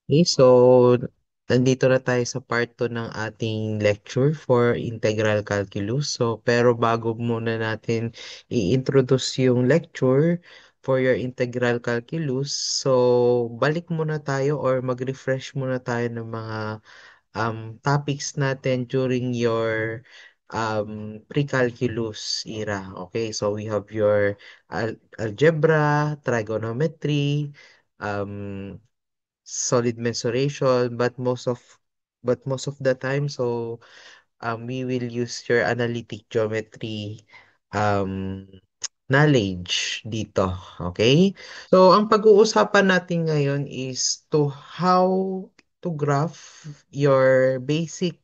Okay, so nandito na tayo sa part 2 ng ating lecture for integral calculus. So, pero bago muna natin i-introduce yung lecture for your integral calculus, so balik muna tayo or mag-refresh muna tayo ng mga topics natin during your pre-calculus era. Okay, so we have your algebra, trigonometry, um, solid mensuration, but most of the time, so we will use your analytic geometry um knowledge dito. Okay? So, ang pag-uusapan natin ngayon is how to graph your basic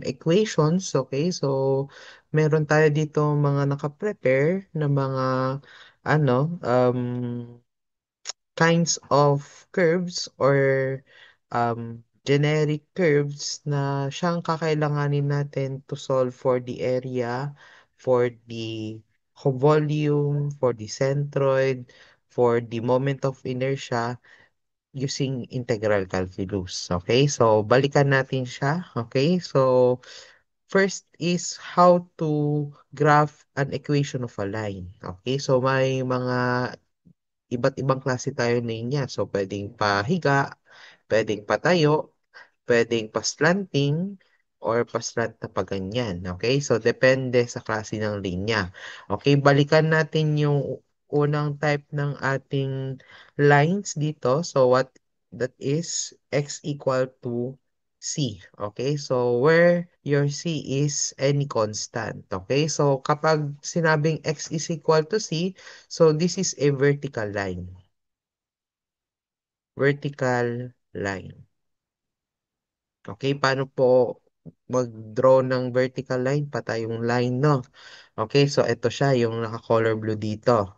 equations. Okay? So, meron tayo dito mga naka-prepare na mga ano kinds of curves or generic curves na siyang kakailanganin natin to solve for the area, for the volume, for the centroid, for the moment of inertia using integral calculus. Okay? So, balikan natin siya. Okay? So, first is how to graph an equation of a line. Okay? So, may mga iba't ibang klase tayo linya. So, pwedeng pahiga, pwedeng patayo, pwedeng pa-slanting, or pa-slant na pa ganyan. Okay? So, depende sa klase ng linya. Okay, balikan natin yung unang type ng ating lines dito. So, what that is x equal to C. Okay, so where your C is any constant. Okay, so kapag sinabing x is equal to C, so this is a vertical line. Vertical line. Okay, paano po mag-draw ng vertical line? Patayong line, no? Okay, so ito siya, yung naka-color blue dito.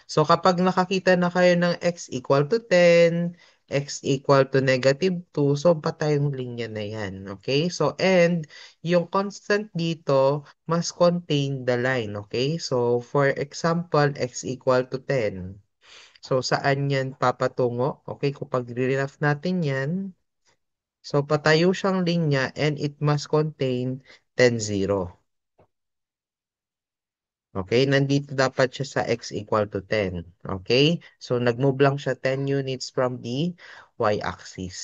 So kapag nakakita na kayo ng x equal to 10, x equal to -2, so patayong linya na yan. Okay, so and yung constant dito must contain the line. Okay, so for example, x equal to 10. So saan yan papatungo? Okay, kung pag-graph natin yan, so patayo siyang linya and it must contain 10, 0. Okay, nandito dapat siya sa x equal to 10. Okay, so nag-move lang siya 10 units from the y-axis.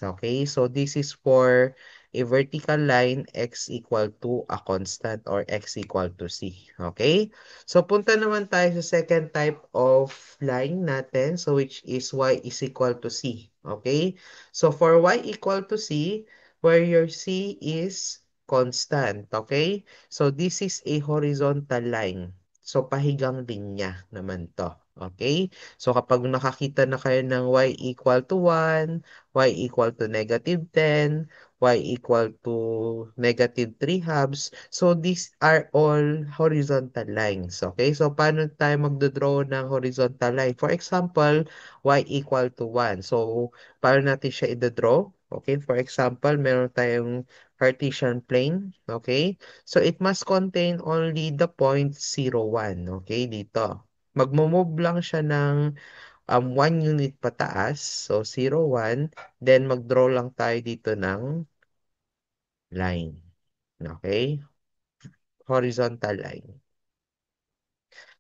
Okay, so this is for a vertical line x equal to a constant or x equal to c. Okay, so punta naman tayo sa second type of line natin, so which is y is equal to c. Okay, so for y equal to c, where your c is constant. Okay, so, this is a horizontal line. So, pahigang linya naman to. Okay? So, kapag nakakita na kayo ng y equal to 1, y equal to -10, y equal to -3/2, so these are all horizontal lines. Okay? So, paano tayo magdodraw ng horizontal line? For example, y equal to 1. So, paano natin siya i-draw? Okay? For example, meron tayong Cartesian plane. Okay? So, it must contain only the point 0, 1. Okay? Dito. Magmo-move lang siya ng 1 unit pataas. So, 0, 1. Then, mag-draw lang tayo dito ng line. Okay? Horizontal line.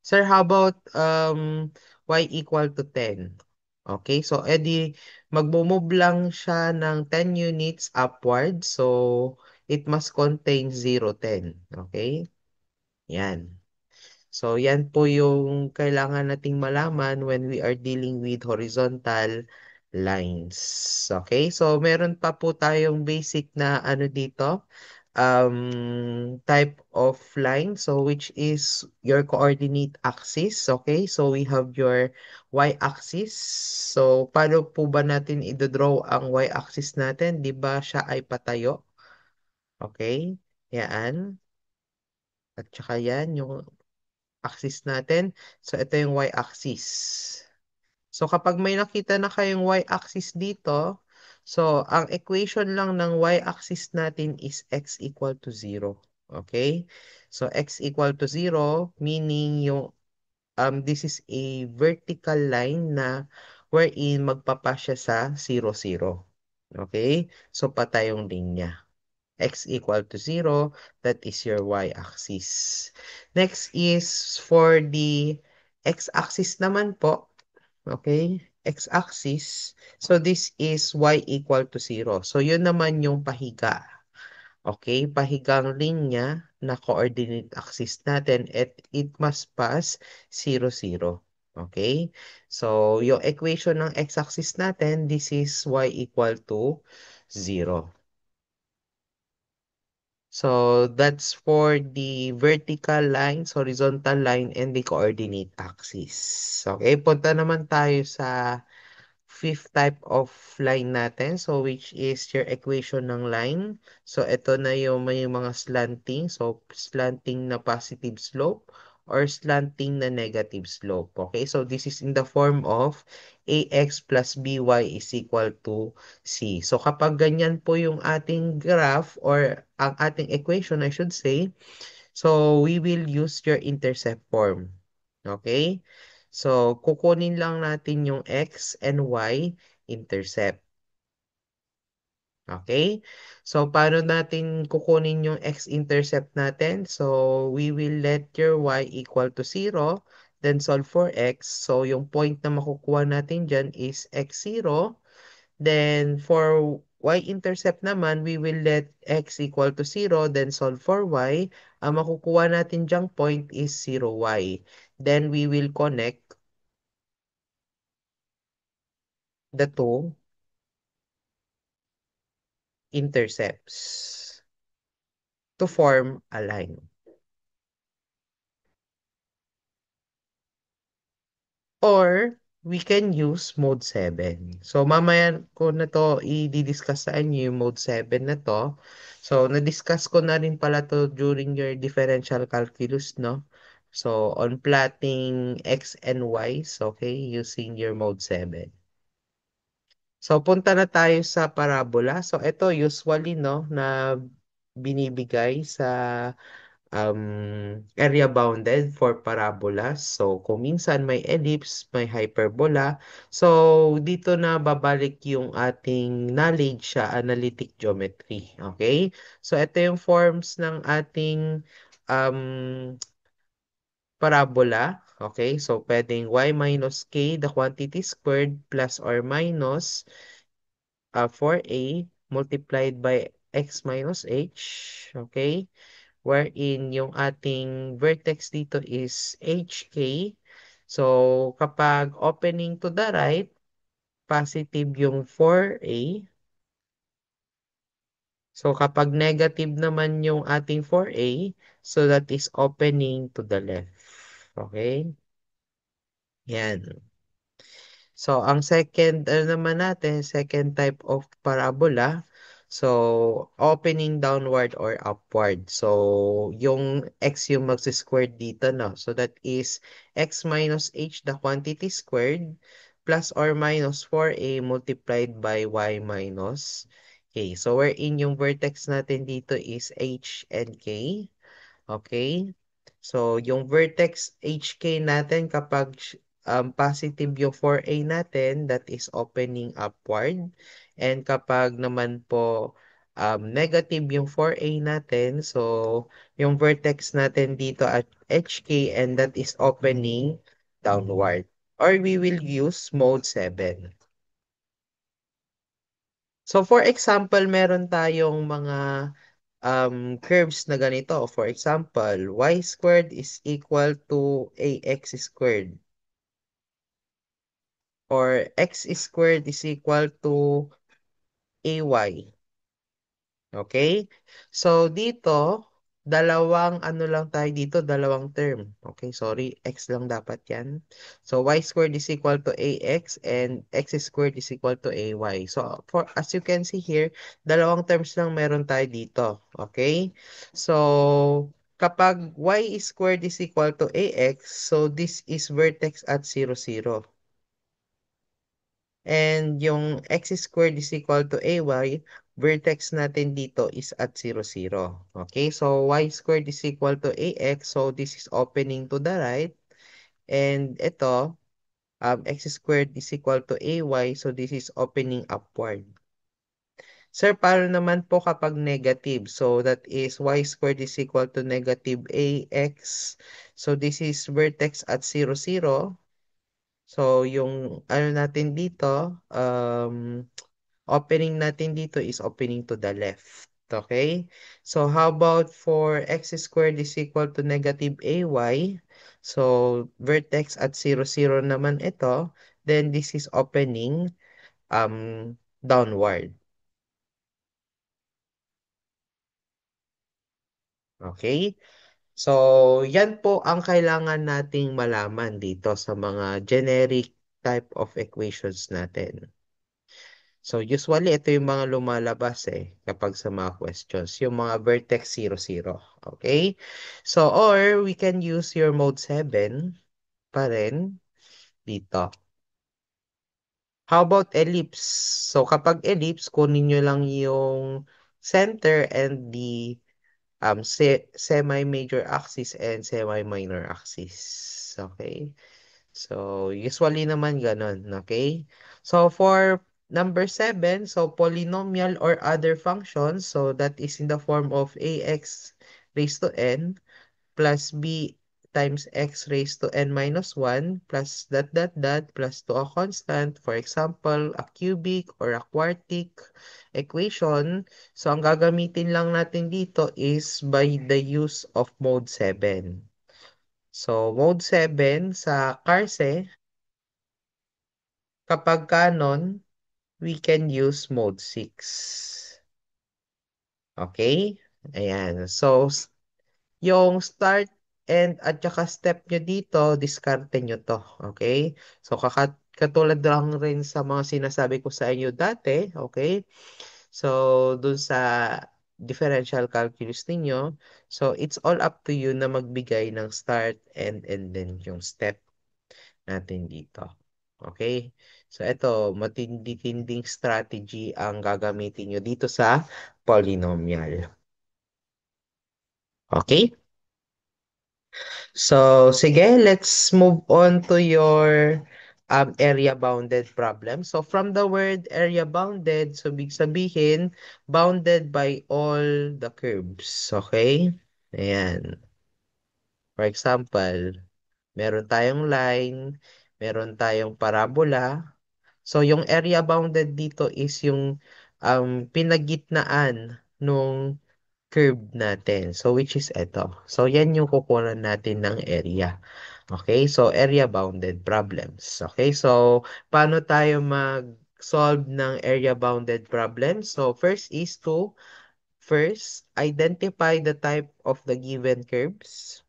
Sir, how about y equal to 10? Okay, so edi magmo-move lang siya ng 10 units upward. So, it must contain 0, 10. Okay? Yan. So, yan po yung kailangan nating malaman when we are dealing with horizontal lines. Okay? So, meron pa po tayong basic na ano dito, type of line. So, which is your coordinate axis. Okay? So, we have your y-axis. So, paano po ba natin i-draw ang y-axis natin? Di ba siya ay patayo? Okay? Yan. At saka yan, yung axis natin. So, ito yung y-axis. So, kapag may nakita na kayong y-axis dito, so, ang equation lang ng y-axis natin is x equal to 0. Okay? So, x equal to 0, meaning yung this is a vertical line na wherein magpapa siya sa 0, 0. Okay? So, patay yung linya. X equal to 0, that is your y-axis. Next is for the x-axis naman po. Okay? X-axis. So, this is y equal to 0. So, yun naman yung pahiga. Okay? Pahigang linya na coordinate axis natin at it must pass 0, 0. Okay? So, yung equation ng x-axis natin, this is y equal to 0. So, that's for the vertical lines, horizontal line, and the coordinate axis. Okay, punta naman tayo sa fifth type of line natin. So, which is your equation ng line. So, ito na yung may mga slanting. So, slanting na positive slope or slanting na negative slope. Okay, so this is in the form of ax plus by is equal to c. So, kapag ganyan po yung ating graph or ang ating equation, I should say, so we will use your intercept form. Okay? So, kukunin lang natin yung x and y intercept. Okay? So, paano natin kukunin yung x-intercept natin? So, we will let your y equal to 0, then solve for x. So, yung point na makukuha natin dyan is x0. Then, for y-intercept naman, we will let x equal to 0, then solve for y. Ang makukuha natin dyang point is 0y. Then, we will connect the two intercepts to form a line. Or, we can use mode 7. So, mamaya ko na to i-discuss sa inyo yung mode 7 na to. So, na-discuss ko na rin pala to during your differential calculus, no? So, on plotting x and y's, okay, using your mode 7. So, punta na tayo sa parabola. So, ito usually, no, na binibigay sa area bounded for parabolas. So, kung minsan may ellipse, may hyperbola. So, dito na babalik yung ating knowledge sa analytic geometry. Okay? So, ito yung forms ng ating um, parabola. Okay? So, pwedeng y minus k, the quantity squared, plus or minus 4a multiplied by x minus h. Okay? Wherein yung ating vertex dito is HK. So, kapag opening to the right, positive yung 4A. So, kapag negative naman yung ating 4A, so that is opening to the left. Okay? Yan. So, ang second, naman natin, second type of parabola, so, opening downward or upward. So, yung x yung magsisquared dito, no? So, that is x minus h, the quantity squared, plus or minus 4a multiplied by y minus k. So, wherein yung vertex natin dito is h and k. Okay? So, yung vertex HK natin kapag positive yung 4A natin, that is opening upward. And kapag naman po negative yung 4A natin, so yung vertex natin dito at HK and that is opening downward. Or we will use mode 7. So for example, meron tayong mga curves na ganito. For example, y squared is equal to ax squared. Or x squared is equal to ay. Okay? So, dito, dalawang ano lang tayo dito, dalawang term. Okay, sorry, x lang dapat yan. So, y squared is equal to ax and x squared is equal to ay. So, as you can see here, dalawang terms lang meron tayo dito. Okay? So, kapag y squared is equal to ax, so this is vertex at 0, 0. And yung x squared is equal to ay, vertex natin dito is at 0, 0. Okay, so y squared is equal to ax. So this is opening to the right. And ito, x squared is equal to ay, so this is opening upward. Sir, paano naman po kapag negative? So that is y squared is equal to negative ax. So this is vertex at 0, 0. So yung ano natin dito, opening natin dito is opening to the left. Okay? So how about for x squared is equal to negative ay? So vertex at 0, 0 naman ito. Then this is opening downward. Okay? So, yan po ang kailangan nating malaman dito sa mga generic type of equations natin. So, usually, ito yung mga lumalabas kapag sa mga questions. Yung mga vertex 0, 0. Okay? So, or we can use your mode 7 pa rin dito. How about ellipse? So, kapag ellipse, kunin nyo lang yung center and the semi-major axis and semi-minor axis. Okay? So, usually naman ganun. Okay? So, for number 7, so polynomial or other functions, so that is in the form of ax raised to n plus b times x raised to n minus 1 plus dot dot dot plus to a constant, for example, a cubic or a quartic equation. So, ang gagamitin lang natin dito is by the use of mode 7. So, mode 7 sa Carse, kapag canon, we can use mode 6. Okay? Ayan. So, yung start and at saka step nyo dito, diskarte nyo to. Okay? So, katulad lang rin sa mga sinasabi ko sa inyo dati. Okay? So, dun sa differential calculus ninyo, so it's all up to you na magbigay ng start and then yung step natin dito. Okay? So, ito, matindi-tinding strategy ang gagamitin nyo dito sa polynomial. Okay? So, sige, let's move on to your area bounded problem. So, from the word area bounded, so big sabihin, bounded by all the curves. Okay? Ayan. For example, meron tayong line, meron tayong parabola. So, yung area bounded dito is yung pinagitnaan nung curve natin. So, which is ito. So, yan yung kukunan natin ng area. Okay? So, area bounded problems. Okay? So, paano tayo mag-solve ng area bounded problems? So, first, identify the type of the given curves.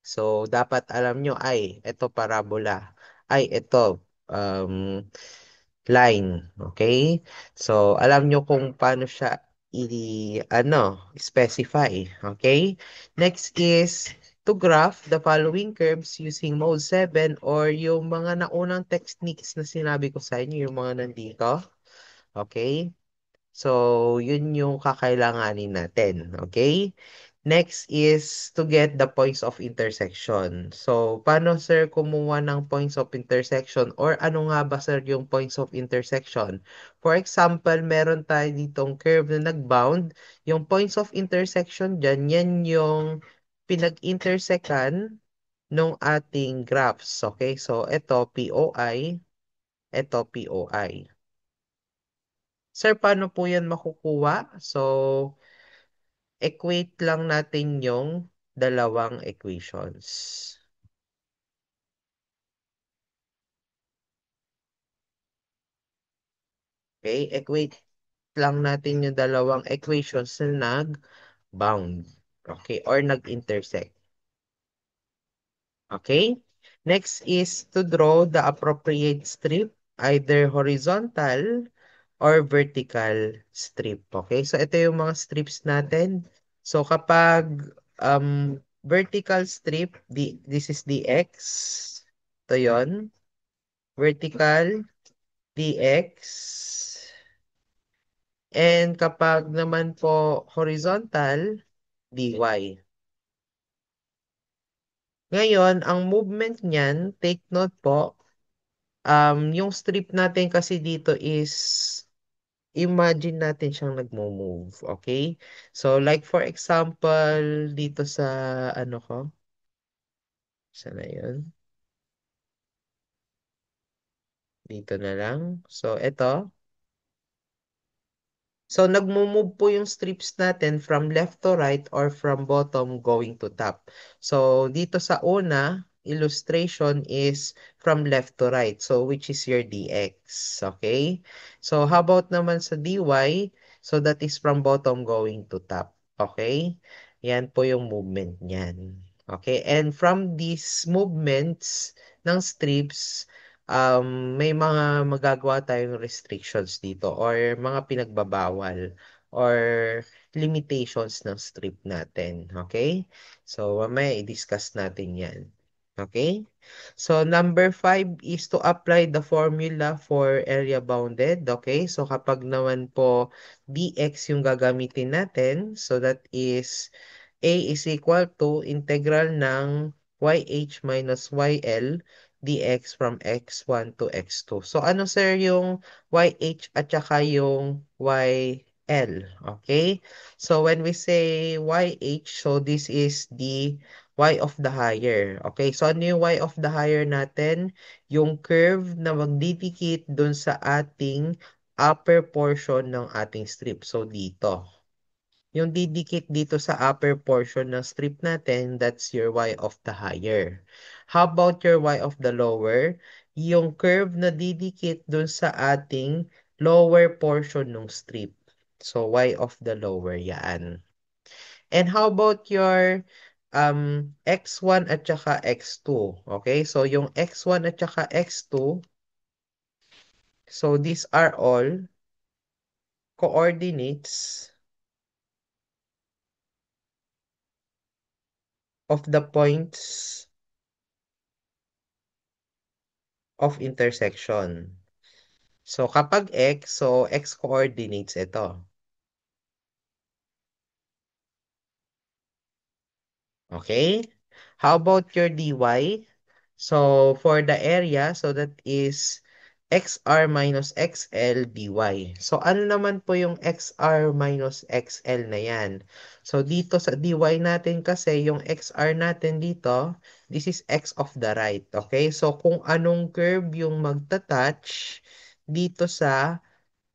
So, dapat alam nyo, ay, ito parabola. Ay, ito, line. Okay? So, alam nyo kung paano siya specify. Okay? Next is to graph the following curves using mode 7 or yung mga naunang techniques na sinabi ko sa inyo, yung mga nandito. Okay? So, yun yung kakailanganin natin. Okay? Next is to get the points of intersection. So, paano sir kumuha ng points of intersection? Or ano nga ba sir yung points of intersection? For example, meron tayo ditong curve na nag-bound. Yung points of intersection dyan, yan yung pinag-intersecan nung ating graphs. Okay? So, ito POI, ito POI. Sir, paano po yan makukuha? So, equate lang natin yung dalawang equations. Okay? Equate lang natin yung dalawang equations na nag-bound. Okay? Or nag-intersect. Okay? Next is to draw the appropriate strip, either horizontal or vertical strip. Okay? So, ito yung mga strips natin. So, kapag vertical strip, this is the x. Ito yun. Vertical, dx. And kapag naman po horizontal, dy. Ngayon, ang movement niyan, take note po, Yung strip natin kasi dito is imagine natin siyang nagmo-move, okay? So like for example, dito sa ano ko, saan na yun? Dito na lang. So ito, so nagmo-move po yung strips natin from left to right or from bottom going to top. So dito sa una, illustration is from left to right. So which is your dx. Okay? So how about naman sa dy? So that is from bottom going to top. Okay? Yan po yung movement niyan. Okay? And from these movements ng strips, may mga magagawa tayong restrictions dito or mga pinagbabawal or limitations ng strip natin. Okay? So, mamaya i-discuss natin yan. Okay? So, number 5 is to apply the formula for area bounded. Okay? So, kapag naman po dx yung gagamitin natin, so that is A is equal to integral ng YH minus YL dx from x1 to x2. So, ano sir yung YH at saka yung YL? Okay? So, when we say YH, so this is the Y of the higher. Okay? So, ano yung Y of the higher natin? Yung curve na magdidikit dun sa ating upper portion ng ating strip. So, dito. Yung didikit dito sa upper portion ng strip natin, that's your Y of the higher. How about your Y of the lower? Yung curve na didikit dun sa ating lower portion ng strip. So, Y of the lower yan. And how about your x1 at saka x2? Okay, so yung x1 at saka x2, so these are all coordinates of the points of intersection. So, kapag x, so x coordinates ito. Okay? How about your dy? So, for the area, so that is xr minus xl dy. So, ano naman po yung xr minus xl na yan? So, dito sa dy natin kasi, yung xr natin dito, this is x of the right. Okay? So, kung anong curve yung magta-touch dito sa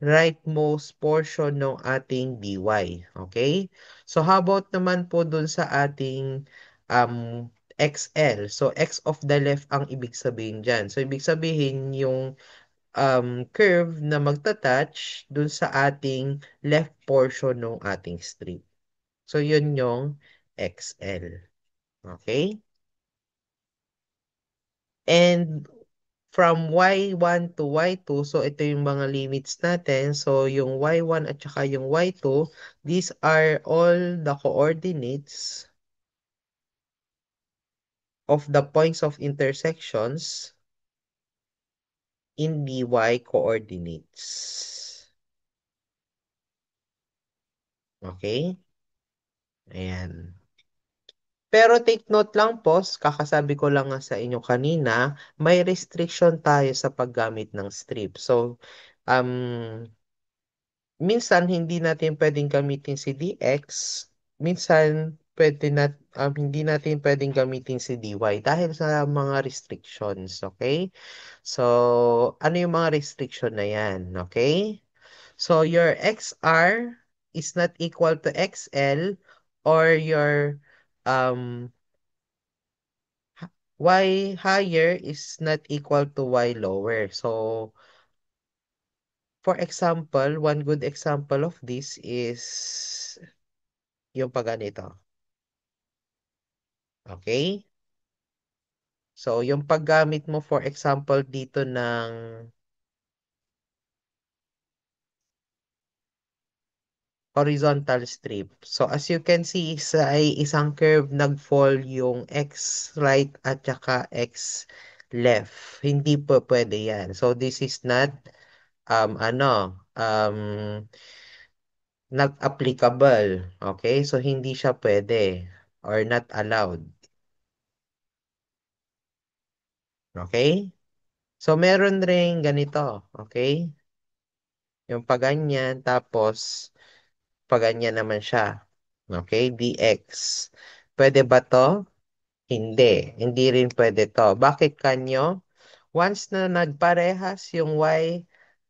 rightmost portion ng ating dy. Okay? So, how about naman po dun sa ating XL? So, X of the left ang ibig sabihin dyan. So, ibig sabihin yung curve na magta-touch dun sa ating left portion ng ating strip. So, yun yung XL. Okay? And from Y1 to Y2, so ito yung mga limits natin. So yung Y1 at saka yung Y2, these are all the coordinates of the points of intersections in dy coordinates. Okay? Ayan. Pero take note lang po, kakasabi ko lang nga sa inyo kanina, may restriction tayo sa paggamit ng strip. So, um, minsan hindi natin pwedeng gamitin si dx, minsan hindi natin pwedeng gamitin si dy dahil sa mga restrictions, okay? So, ano yung mga restriction na yan, okay? So, your xr is not equal to xl or your um, y higher is not equal to y lower. So, for example, one good example of this is yung pagganito. Okay? So, yung paggamit mo, for example, dito ng horizontal strip. So, as you can see, sa isang curve, nag-fall yung x right at saka x left. Hindi po pwede yan. So, this is not, not applicable. Okay? So, hindi siya pwede or not allowed. Okay? So, meron ring ganito, okay? Yung paganyan, tapos paganyan naman siya. Okay, dx. Pwede ba to? Hindi. Hindi rin pwede to. Bakit kanyo? Once na nagparehas yung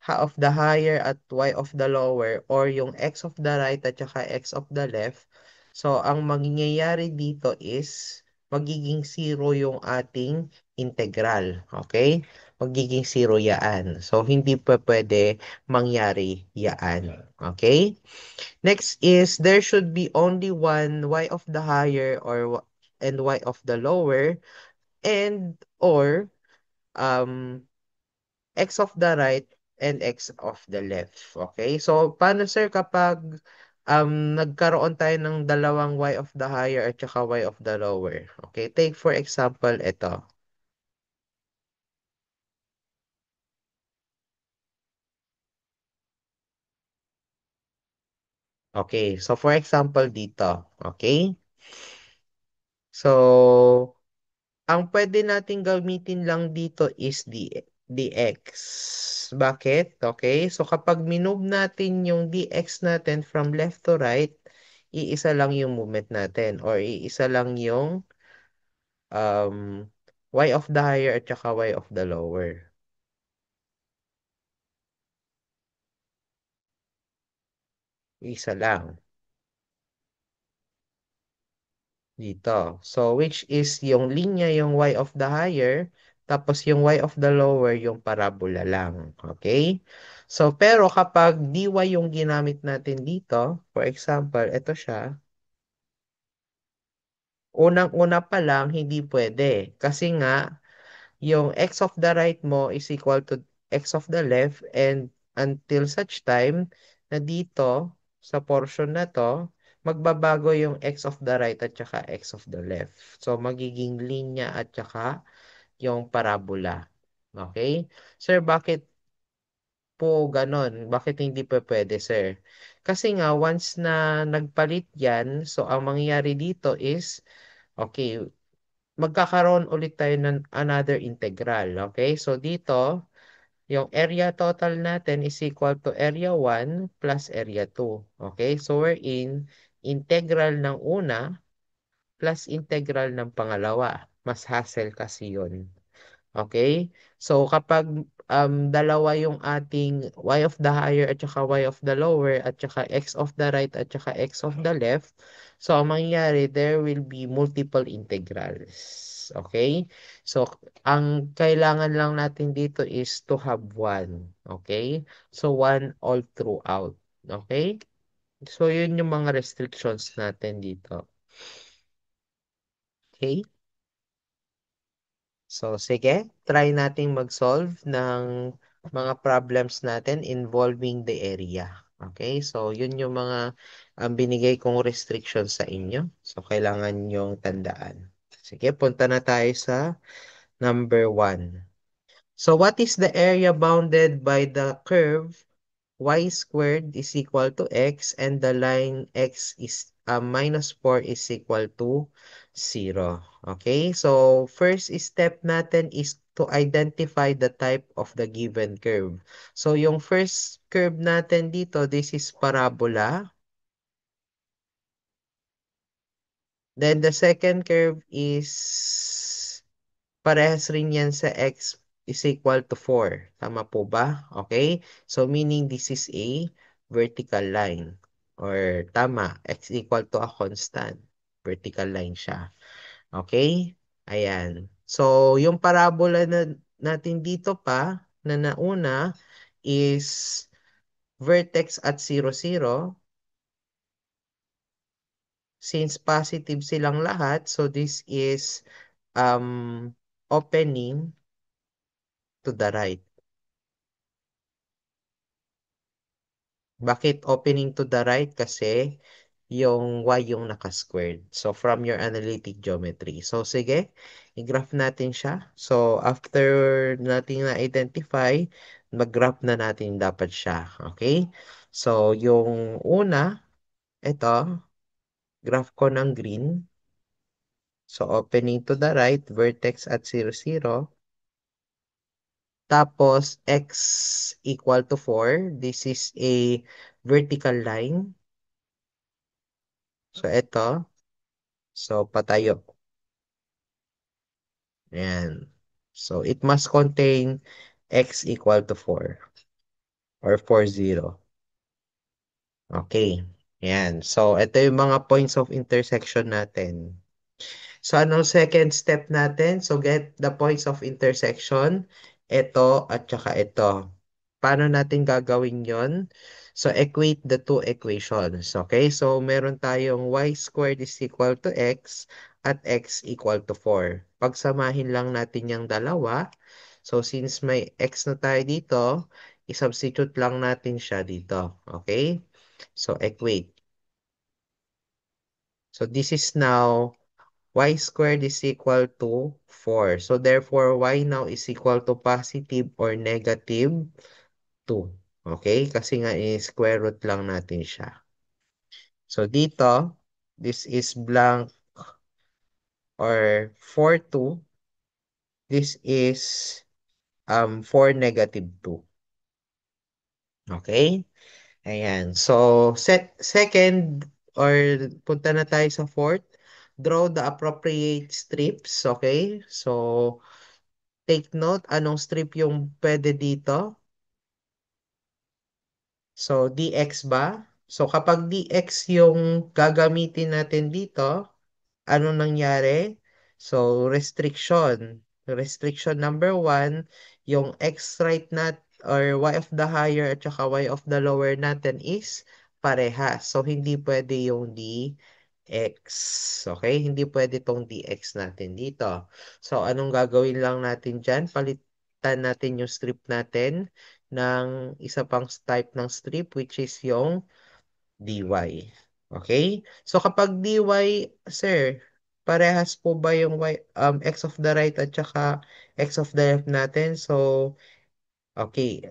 of the higher at y of the lower or yung x of the right at saka x of the left, so ang mangyayari dito is magiging zero yung ating integral. Okay? Magiging zero yaan. So, hindi pa pwede mangyari yaan. Okay? Next is there should be only one y of the higher and y of the lower and or um x of the right and x of the left. Okay? So, paano sir kapag nagkaroon tayo ng dalawang y of the higher at saka y of the lower? Okay? Take for example, ito. Okay. So, for example, dito. Okay? So, ang pwede nating gamitin lang dito is dx. Bakit? Okay? So, kapag minove natin yung dx natin from left to right, iisa lang yung movement natin or iisa lang yung um, y of the higher at saka y of the lower. Isa lang dito. So, which is yung linya yung y of the higher, tapos yung y of the lower yung parabola lang. Okay? So, pero kapag dy yung ginamit natin dito, for example, ito siya, unang-una pa lang, hindi pwede. Kasi nga, yung x of the right mo is equal to x of the left and until such time na dito sa portion na to, magbabago yung x of the right at saka x of the left. So, magiging linya at saka yung parabola. Okay? Sir, bakit po ganon? Bakit hindi pa pwede, sir? Kasi nga, once na nagpalit yan, so ang mangyayari dito is, okay, magkakaroon ulit tayo ng another integral. Okay? So dito, yung area total natin is equal to area 1 plus area 2. Okay? So we're in integral ng una plus integral ng pangalawa. Mas hassle kasi yun. Okay? So, kapag dalawa yung ating y of the higher at saka y of the lower at saka x of the right at saka x of the left, so, ang mangyayari, there will be multiple integrals. Okay? So, ang kailangan lang natin dito is to have one. Okay? So, one all throughout. Okay? So, yun yung mga restrictions natin dito. Okay? So, sige, try nating mag-solve ng mga problems natin involving the area. Okay? So, yun yung mga binigay kong restrictions sa inyo. So, kailangan nyong tandaan. Sige, punta na tayo sa number 1. So, what is the area bounded by the curve y squared is equal to x and the line x is minus 4 is equal to 0. Okay? So, first step natin is to identify the type of the given curve. So, yung first curve natin dito, this is parabola. Then, the second curve is parehas rin yan sa x is equal to 4. Tama po ba? Okay? So, meaning this is a vertical line. Or tama, x equal to a constant. Vertical line siya. Okay? Ayan. So, yung parabola na natin dito pa, na nauna, is vertex at 0, 0. Since positive silang lahat, so this is opening to the right. Bakit opening to the right? Kasi yung y yung naka-squared. So, from your analytic geometry. So, sige, i-graph natin siya. So, after natin na-identify, mag-graph na natin dapat siya. Okay? So, yung una, ito, graph ko ng green. So, opening to the right, vertex at 0, 0. Tapos, x equal to 4. This is a vertical line. So, ito. So, patayo. Ayan. So, it must contain x equal to 4 or 40. Okay. Ayan. So, ito yung mga points of intersection natin. So, anong second step natin? So, get the points of intersection. Ito at saka ito. Paano natin gagawin yon? So, equate the two equations. Okay? So, meron tayong y squared is equal to x at x equal to 4. Pagsamahin lang natin yung dalawa. So, since may x na tayo dito, isubstitute lang natin siya dito. Okay? So, equate. So, this is now y squared is equal to 4. So, therefore, y now is equal to positive or negative 2. Okay? Kasi nga, square root lang natin siya. So, dito, this is blank or 4, 2. This is 4, negative 2. Okay? Ayan. So, second, or punta na tayo sa fourth. Draw the appropriate strips. Okay? So, take note, anong strip yung pwede dito? So, dx ba? So, kapag dx yung gagamitin natin dito, ano nangyari? So, restriction. Restriction number one, yung x right nat or y of the higher at saka y of the lower natin is parehas. So, hindi pwede yung dx. Okay? Hindi pwede tong dx natin dito. So, anong gagawin lang natin dyan? Palitan natin yung strip natin ng isa pang type ng strip which is yung dy. Okay? So kapag dy, sir, parehas po ba yung x of the right at saka x of the left natin? So, okay.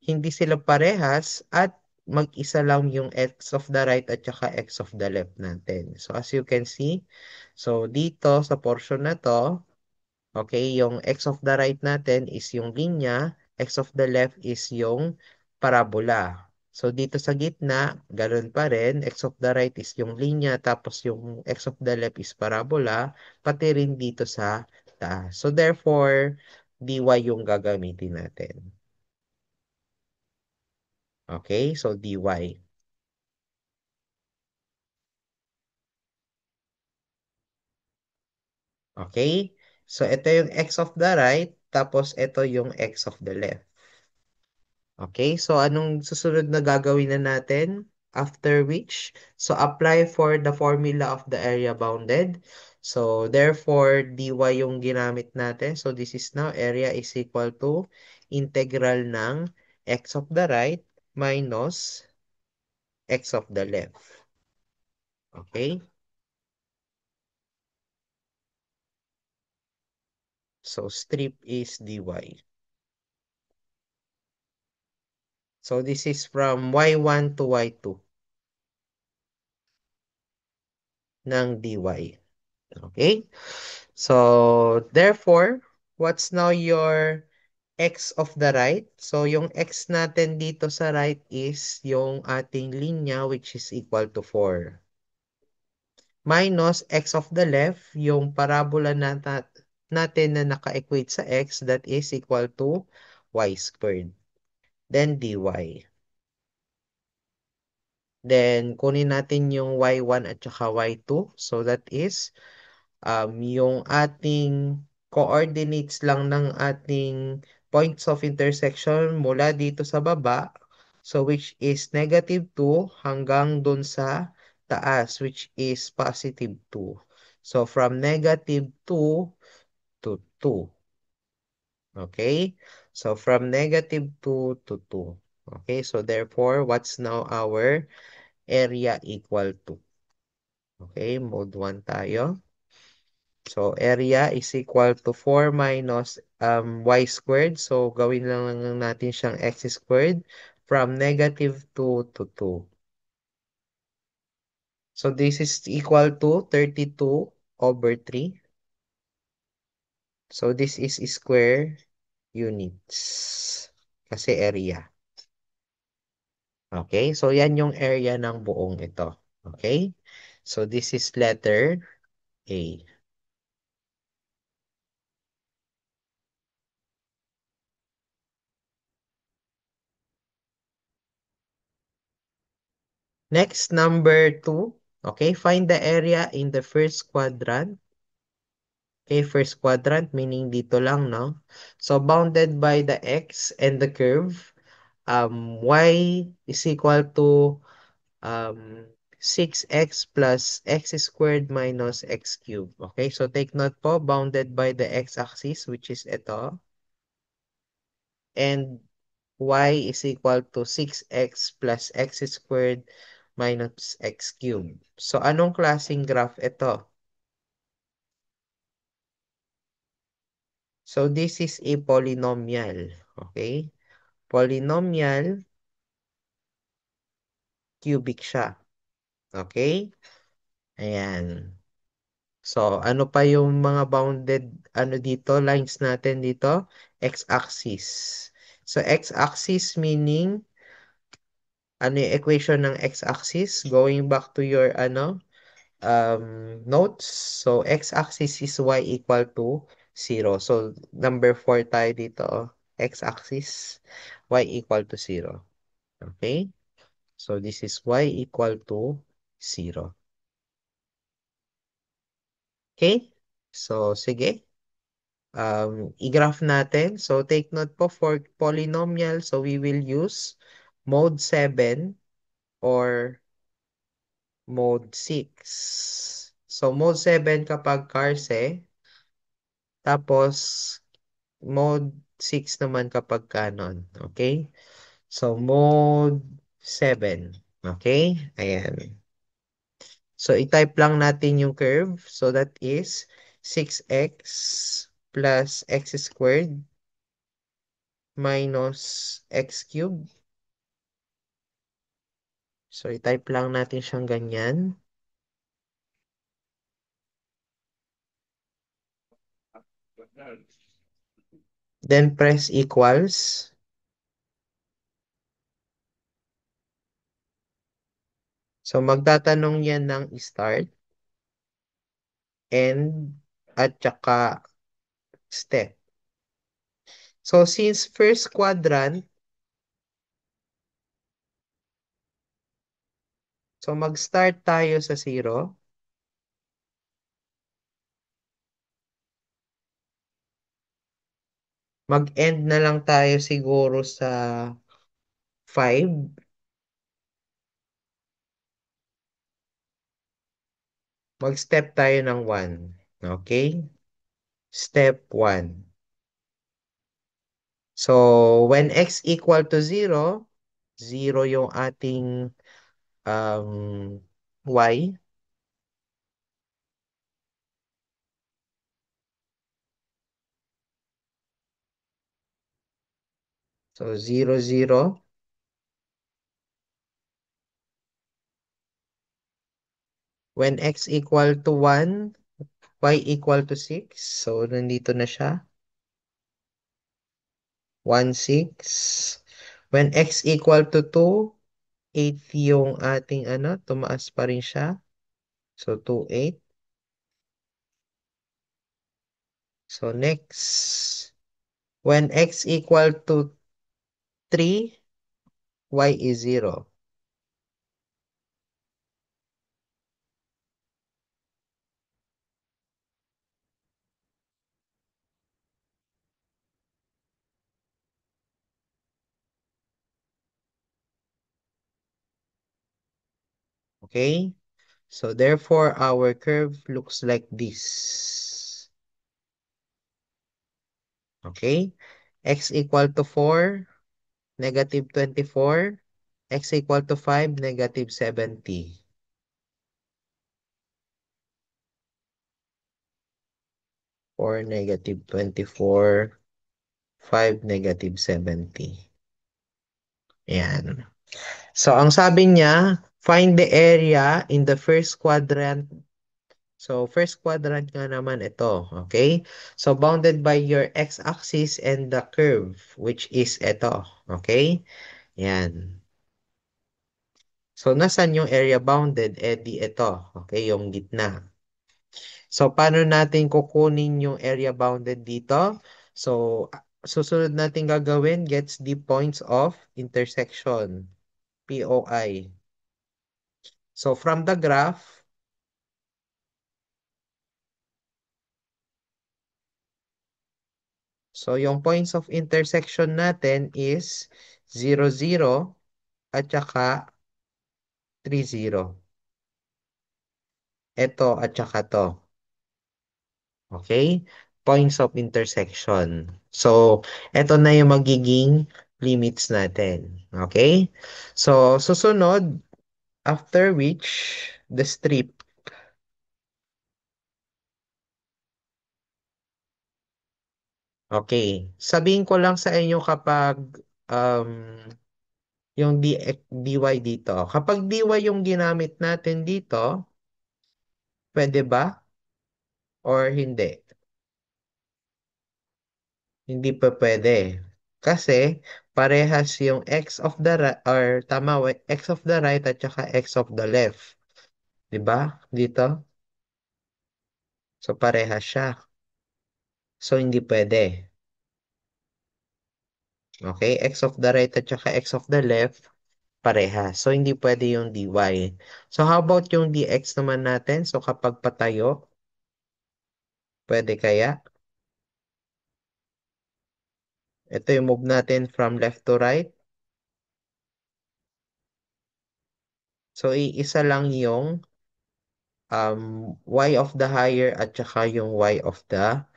Hindi sila parehas at mag-isa lang yung x of the right at saka x of the left natin. So, as you can see, so dito sa portion na to, okay, yung x of the right natin is yung linya, x of the left is yung parabola. So, dito sa gitna, ganun pa rin, x of the right is yung linya, tapos yung x of the left is parabola, pati rin dito sa taas. So, therefore, dy yung gagamitin natin. Okay, so dy. Okay? So, ito yung x of the right, tapos ito yung x of the left. Okay, so anong susunod na gagawin na natin? After which, so apply for the formula of the area bounded. So therefore, dy yung ginamit natin. So this is now area is equal to integral ng x of the right minus x of the left. Okay? So strip is dy. So this is from y1 to y2 ng dy. Okay? So, therefore, what's now your x of the right? So, yung x natin dito sa right is yung ating linya which is equal to 4. Minus x of the left, yung parabola natin na naka-equate sa x that is equal to y squared. Then dy. Then, kunin natin yung y1 at saka y2. So, that is yung ating coordinates lang ng ating points of intersection mula dito sa baba. So, which is negative 2 hanggang dun sa taas, which is positive 2. So, from negative 2 to 2. Okay? So, from negative 2 to 2. Okay? So, therefore, what's now our area equal to? Okay? Mode 1 tayo. So, area is equal to 4 minus y squared. So, gawin lang natin siyang x squared from negative 2 to 2. So, this is equal to 32 over 3. So, this is square units. Kasi area. Okay? So, yan yung area ng buong ito. Okay? So, this is letter A. Next, number 2. Okay? Find the area in the first quadrant. Okay, first quadrant, meaning dito lang, no? So, bounded by the x and the curve, y is equal to um, 6x plus x squared minus x cubed. Okay, so take note po, bounded by the x-axis, which is ito, and y is equal to 6x plus x squared minus x cubed. So, anong klaseng graph ito? So, this is a polynomial. Okay? Polynomial, cubic siya. Okay? Ayan. So, ano pa yung mga bounded, ano dito, lines natin dito? X-axis. So, x-axis meaning, ano yung equation ng x-axis? Going back to your, notes. So, x-axis is y equal to 0. So, number 4 tayo dito. X-axis, y equal to 0. Okay? So, this is y equal to 0. Okay? So, sige. I-graph natin. So, take note po for polynomial. So, we will use mode 7 or mode 6. So, mode 7 kapag karse. Tapos, mode 6 naman kapag canon. Okay? So, mode 7. Okay? Ayan. So, i-type lang natin yung curve. So, that is 6x plus x squared minus x cubed. So, i-type lang natin siyang ganyan. Then, press equals. So, magtatanong yan ng start, end, at saka step. So, since first quadrant, so mag-start tayo sa 0. Mag-end na lang tayo siguro sa 5. Mag-step tayo ng 1. Okay? Step 1. So, when x equal to 0, 0 yung ating y. So, 0, 0. When x equal to 1, y equal to 6. So, nandito na siya. 1, 6. When x equal to 2, 8 yung ating tumaas pa rin siya. So, 2, 8. So, next. When x equal to 3, y is 0. Okay? So, therefore, our curve looks like this. Okay? X equal to 4, negative 24. X equal to 5, negative 70. Or negative 24, 5, negative 70. Ayan. So, ang sabi niya, find the area in the first quadrant So, first quadrant nga naman ito, okay? So, bounded by your x-axis and the curve, which is ito, okay? Yan. So, nasan yung area bounded? Eh, di ito, okay? Yung gitna. So, paano natin kukunin yung area bounded dito? So, susunod natin gagawin, gets the points of intersection, POI. So, from the graph, so yung points of intersection natin is 0, 0, at saka 3, 0. Ito at saka to. Okay? Points of intersection. So, ito na yung magiging limits natin. Okay? So, susunod, after which, the strip. Okay. Sabihin ko lang sa inyo kapag um, yung dy dito. Kapag dy yung ginamit natin dito, pwede ba? Or hindi? Hindi pa pwede. Kasi parehas yung x of the right, or tama, x of the right at saka x of the left. 'Di ba? Dito. So parehas siya. So hindi pwede. Okay? X of the right at saka x of the left, parehas. So hindi pwede yung dy. So how about yung dx naman natin? So kapag patayo, pwede kaya? Ito yung move natin from left to right. So iisa lang yung y of the higher at saka yung y of the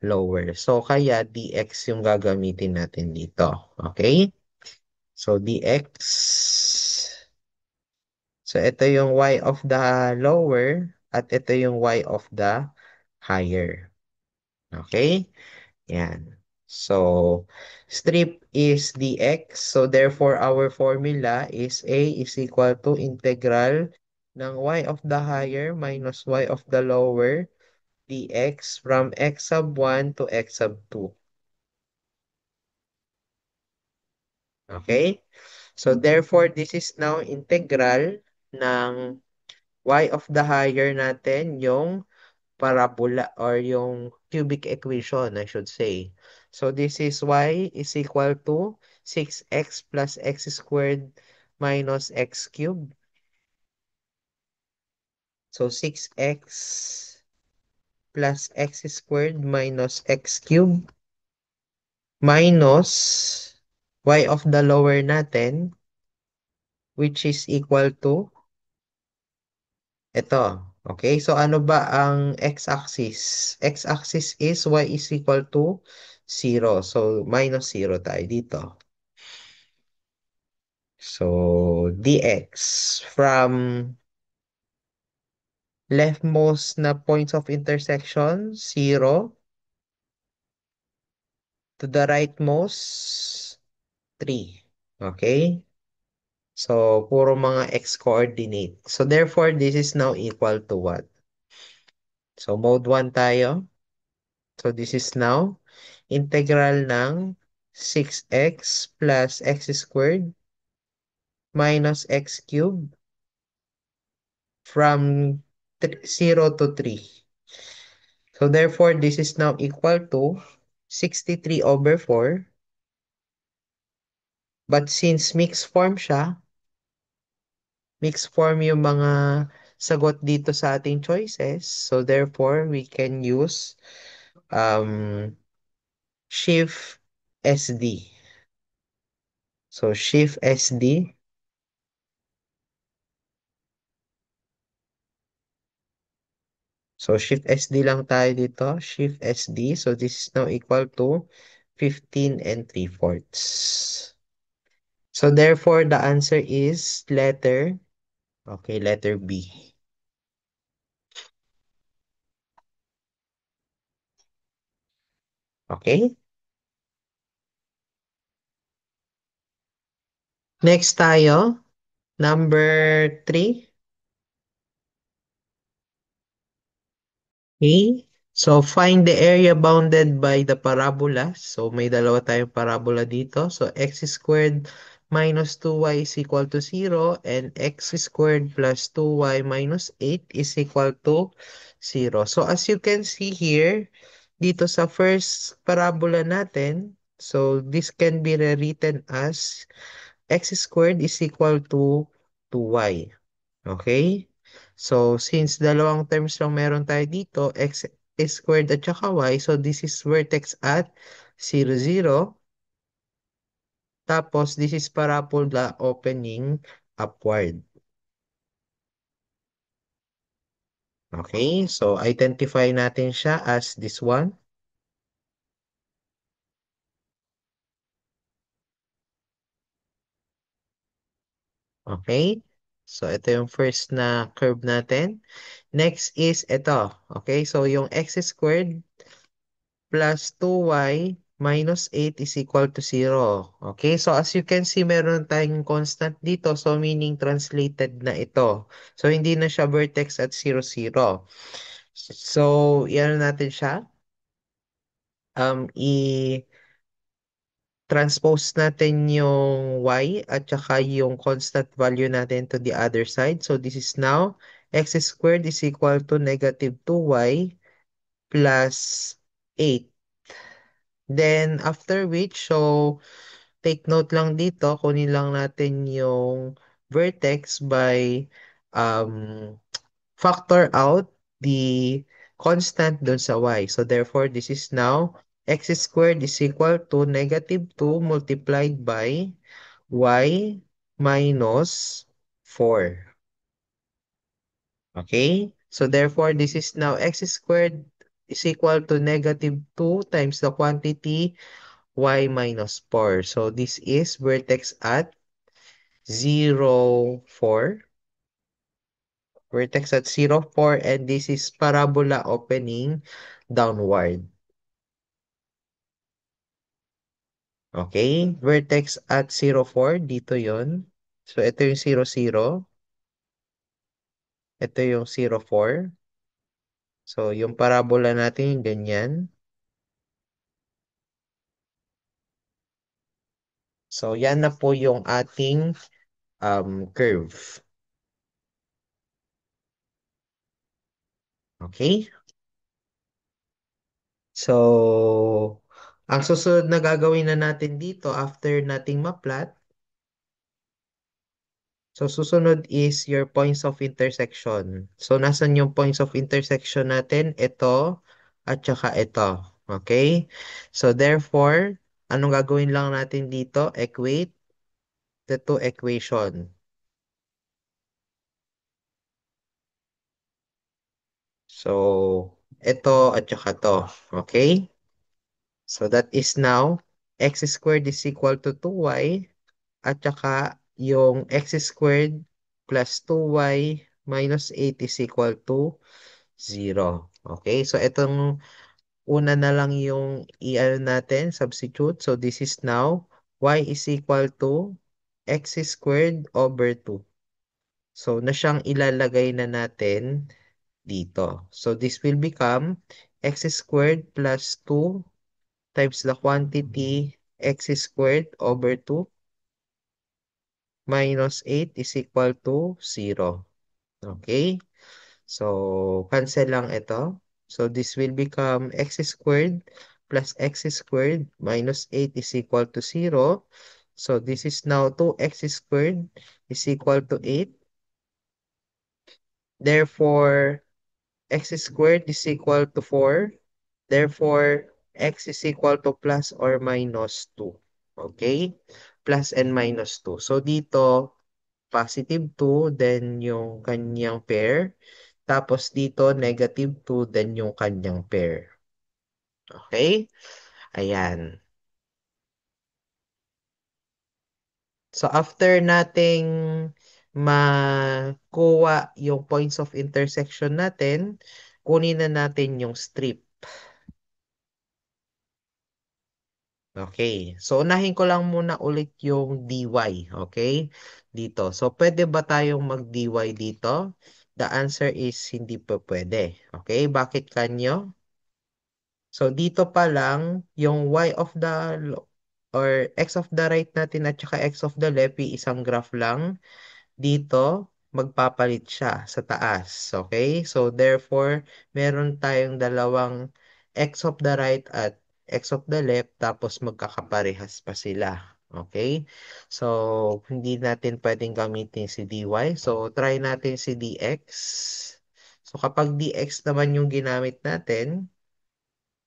lower. So, kaya dx yung gagamitin natin dito. Okay? So, dx. So, ito yung y of the lower at ito yung y of the higher. Okay? Yan. So, strip is dx. So, therefore, our formula is a is equal to integral ng y of the higher minus y of the lower dx from x sub 1 to x sub 2. Okay? So, therefore, this is now integral ng y of the higher natin, yung parabola or yung cubic equation, I should say. So, this is y is equal to 6x plus x squared minus x cubed. So, 6x plus x squared minus x cubed minus y of the lower natin, which is equal to ito. Okay, so ano ba ang x-axis? X-axis is y is equal to 0. So, minus 0 tayo dito. So, dx from leftmost na points of intersection, 0, to the rightmost, 3. Okay? So, puro mga x-coordinate. So, therefore, this is now equal to what? So, mode 1 tayo. So, this is now integral ng 6x plus x squared minus x cubed from 0 to 3. So, therefore, this is now equal to 63 over 4. But since mixed form siya, mixed form yung mga sagot dito sa ating choices. So, therefore, we can use um, shift SD. So, shift SD. So, shift SD lang tayo dito. Shift SD. So, this is now equal to 15 and 3/4. So, therefore, the answer is letter B. Okay? Next tayo, number 3. Okay? So, find the area bounded by the parabola. So, may dalawa tayong parabola dito. So, x squared minus 2y is equal to 0 and x squared plus 2y minus 8 is equal to 0. So, as you can see here, dito sa first parabola natin, so this can be rewritten as x squared is equal to 2y. Okay? So, since dalawang terms lang meron tayo dito, x squared at saka y, so this is vertex at 0, 0. Tapos, this is parabola opening upward. Okay? So, identify natin siya as this one. Okay? So, ito yung first na curve natin. Next is ito. Okay? So, yung x squared plus 2y minus 8 is equal to 0. Okay, so as you can see, meron tayong constant dito. So, meaning translated na ito. So, hindi na siya vertex at 0, 0. So, yan natin siya. I-transpose natin yung y at saka yung constant value natin to the other side. So, this is now x squared is equal to negative 2y plus 8. Then, after which, so, take note lang dito, kunin lang natin yung vertex by um, factor out the constant dun sa y. So therefore, this is now x squared is equal to negative 2 multiplied by y minus 4. Okay? So therefore, this is now x squared is equal to negative 2 times the quantity y minus 4. So this is vertex at 0, 4. Vertex at 0, 4. And this is parabola opening downward. Okay? Vertex at 0, 4. Dito yon. So ito yung 0, 0. Ito yung 0, 4. So yung parabola natin yung ganyan. So yan na po yung ating curve. Okay? So, ang susunod na gagawin na natin dito after nating ma-plot, so susunod is your points of intersection. So, nasan yung points of intersection natin? Ito at saka ito. Okay? So, therefore, anong gagawin lang natin dito? Equate the two equation. So, ito at saka to. Okay? So, that is now x squared is equal to 2y at saka yung x squared plus 2y minus 8 is equal to 0. Okay, so itong una na lang yung i-ano natin, substitute. So this is now y is equal to x squared over 2. So na siyang ilalagay na natin dito. So this will become x squared plus 2 times the quantity x squared over 2 minus 8 is equal to 0. Okay? So, cancel lang ito. So, this will become x squared plus x squared minus 8 is equal to 0. So, this is now 2x squared is equal to 8. Therefore, x squared is equal to 4. Therefore, x is equal to plus or minus 2. Okay? Plus and minus 2. So, dito, positive 2, then yung kanyang pair. Tapos dito, negative 2, then yung kanyang pair. Okay? Ayan. So, after nating makuha yung points of intersection natin, kunin na natin yung strip. Okay. So, unahin ko lang muna ulit yung dy. Okay? Dito. So, pwede ba tayong mag-dy dito? The answer is hindi pa pwede. Okay, bakit kanyo? So, dito pa lang, yung y of the or x of the right natin at saka x of the left, isang graph lang. Dito, magpapalit siya sa taas. Okay? So, therefore, meron tayong dalawang x of the right at x of the left, tapos magkakaparehas pa sila. Okay? So, hindi natin pwedeng gamitin si dy. So, try natin si dx. So, kapag dx naman yung ginamit natin,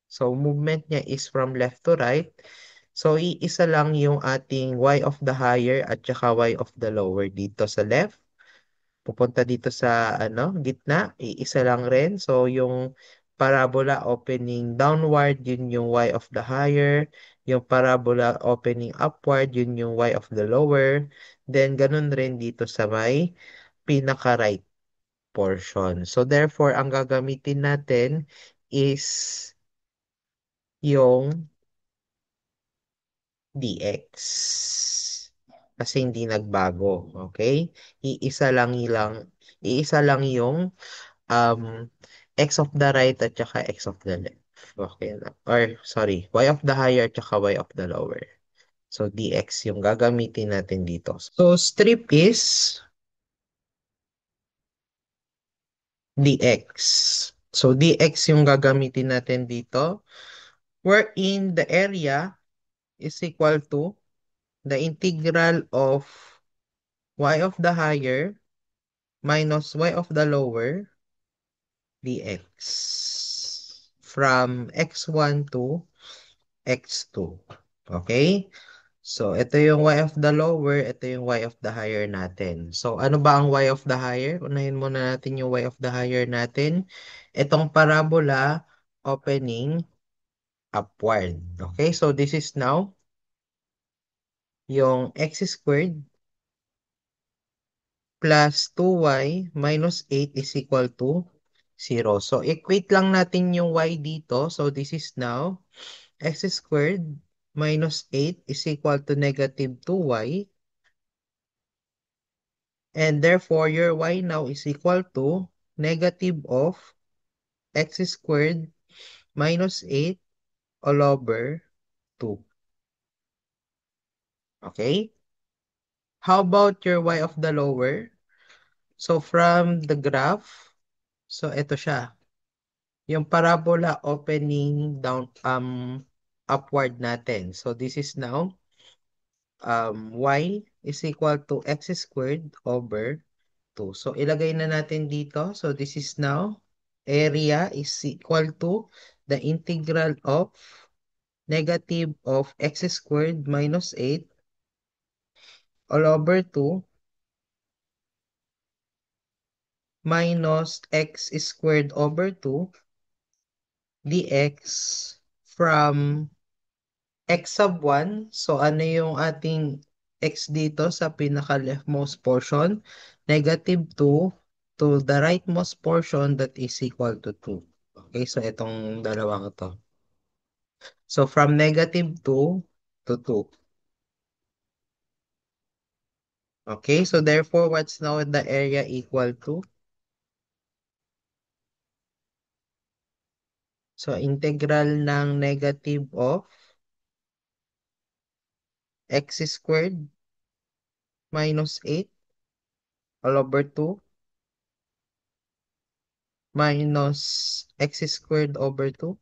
so, movement niya is from left to right. So, iisa lang yung ating y of the higher at saka y of the lower dito sa left. Pupunta dito sa gitna, iisa lang rin. So, yung parabola opening downward, yun yung y of the higher. Yung parabola opening upward, yun yung y of the lower. Then, ganun rin dito sa may pinaka-right portion. So, therefore, ang gagamitin natin is yung dx. Kasi hindi nagbago, okay? Iisa lang iisa lang yung um, x of the right at saka x of the left. Okay na. Or, sorry, y of the higher at saka y of the lower. So, dx yung gagamitin natin dito. So, strip is dx. So, dx yung gagamitin natin dito. Wherein the area is equal to the integral of y of the higher minus y of the lower dx from x1 to x2. Okay? So, ito yung y of the lower, ito yung y of the higher natin. So, ano ba ang y of the higher? Unahin muna natin yung y of the higher natin. Itong parabola opening upward. Okay? So, this is now yung x squared plus 2y minus 8 is equal to 0. So, equate lang natin yung y dito. So, this is now x squared minus 8 is equal to negative 2y. And therefore, your y now is equal to negative of x squared minus 8 all over 2. Okay? How about your y of the lower? So, from the graph, so ito siya. Yung parabola opening down upward natin. So this is now y is equal to x squared over 2. So ilagay na natin dito. So this is now area is equal to the integral of negative of x squared minus 8 all over 2 minus x squared over 2 dx from x sub 1. So, ano yung ating x dito sa pinaka-leftmost portion? Negative 2 to the rightmost portion that is equal to 2. Okay, so itong dalawang ito. So, from negative 2 to 2. Okay, so therefore, what's now the area equal to? So, integral ng negative of x squared minus 8 all over 2 minus x squared over 2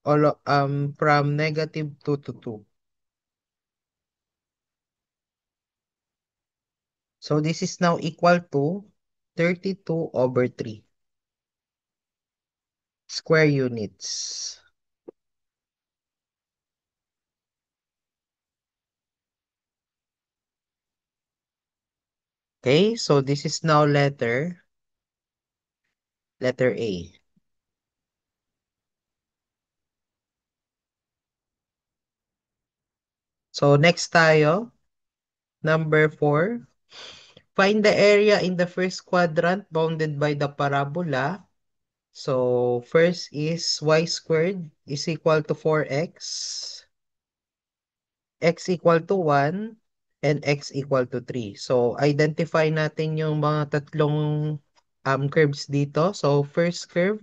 all from negative 2 to 2. So this is now equal to 32 over 3 square units. Okay, so this is now letter A. So next tayo, number 4. Find the area in the first quadrant bounded by the parabola. So first is y squared is equal to 4x. X equal to 1. and x equal to 3. So, identify natin yung mga tatlong curves dito. So, first curve.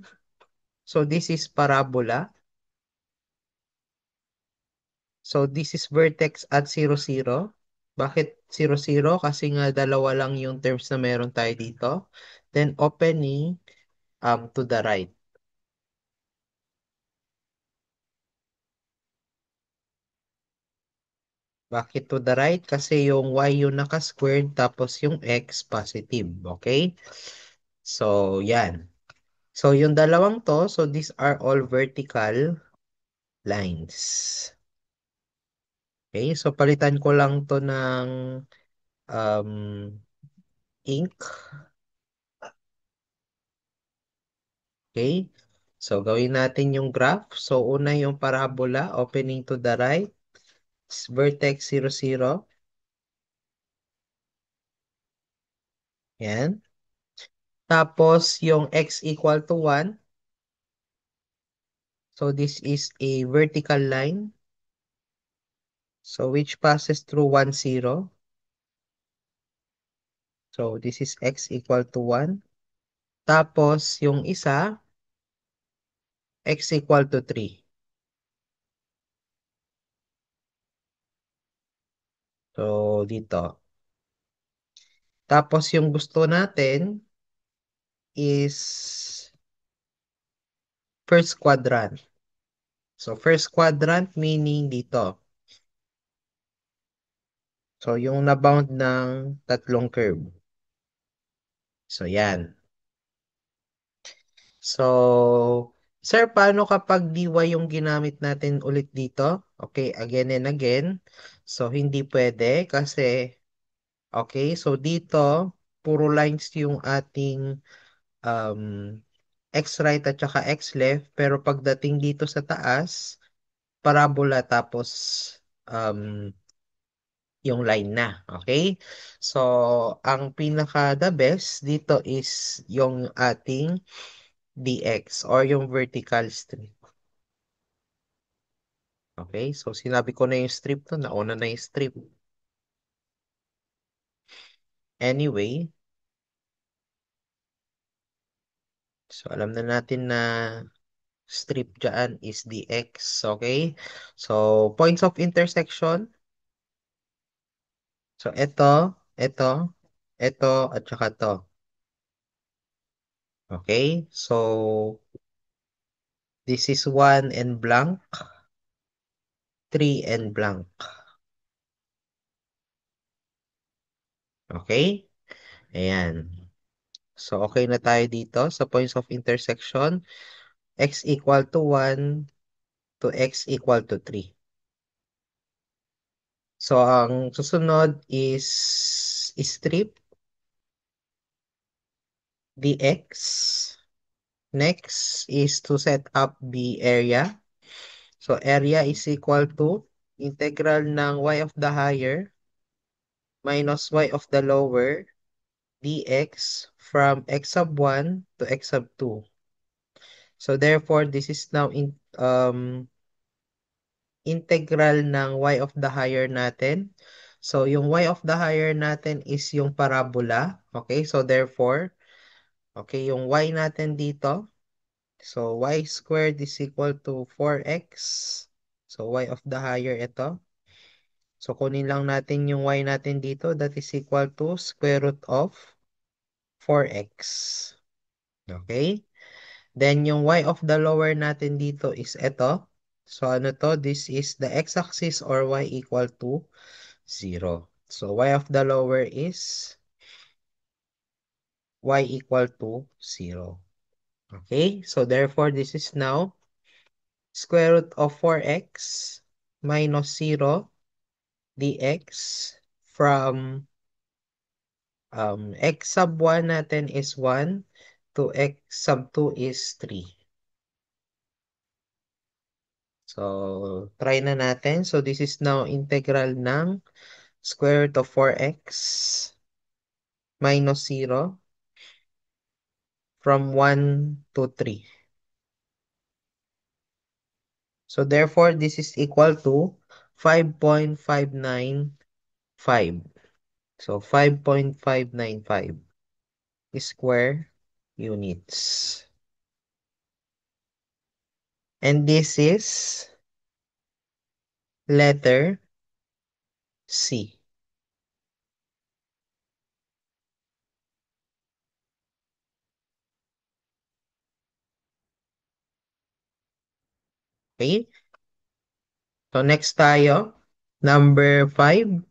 So, this is parabola. So, this is vertex at 0, 0. Bakit 0, 0? Kasi nga dalawa lang yung terms na meron tayo dito. Then, opening to the right. Bakit to the right? Kasi yung y yung naka-squared tapos yung x positive. Okay? So, yan. So, yung dalawang to, so these are all vertical lines. Okay? So, palitan ko lang to ng um, ink. Okay? So, gawin natin yung graph. So, una yung parabola, opening to the right, vertex 0, 0. Yan. Tapos, yung x equal to 1. So, this is a vertical line. So, which passes through 1, 0. So, this is x equal to 1. Tapos, yung isa, x equal to 3. So, dito. Tapos, yung gusto natin is first quadrant. So, first quadrant meaning dito. So, yung nabound ng tatlong curve. So, yan. So, sir, paano kapag dy yung ginamit natin ulit dito? Okay, again and again. So, hindi pwede kasi, okay, so dito, puro lines yung ating um, x right at saka x left. Pero pagdating dito sa taas, parabola tapos um, yung line na. Okay? So, ang pinaka the best dito is yung ating dx or yung vertical strip. Okay? So, sinabi ko na yung strip to. Nauna na yung strip. Anyway, so alam na natin na strip dyan is dx. Okay? So, points of intersection. So, ito, at saka to. Okay? So, this is 1 and blank, 3 and blank. Okay? Ayan. So, okay na tayo dito sa points of intersection. X equal to 1 to x equal to 3. So, ang susunod is strip dx. Next is to set up the area. So, area is equal to integral ng y of the higher minus y of the lower dx from x sub 1 to x sub 2. So, therefore, this is now integral ng y of the higher natin. So, yung y of the higher natin is yung parabola. Okay, so therefore, okay, yung y natin dito. So, y squared is equal to 4x. So, y of the higher ito. So, kunin lang natin yung y natin dito. That is equal to square root of 4x. Okay? Then, yung y of the lower natin dito is ito. So, ano to? This is the x-axis or y equal to 0. So, y of the lower is y equal to 0. Okay? So, therefore, this is now square root of 4x minus 0 dx from x sub 1 natin is 1 to x sub 2 is 3. So, try na natin. So, this is now integral ng square root of 4x minus 0 from 1 to 3. So, therefore, this is equal to 5.594. 5. So 5.595 square units. And this is letter C. Okay? So next tayo, number 5.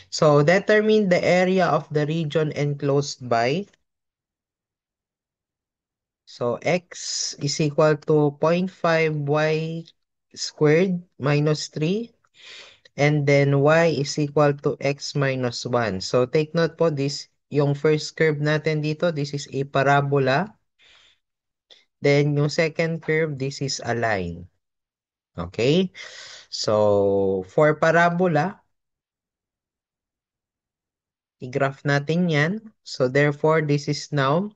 So determine the area of the region enclosed by. So x is equal to 0.5 y squared minus 3. And then y is equal to x minus 1. So take note po, yung first curve natin dito, this is a parabola. Then yung second curve, this is a line. Okay? So for parabola, i-graph natin yan. So therefore, this is now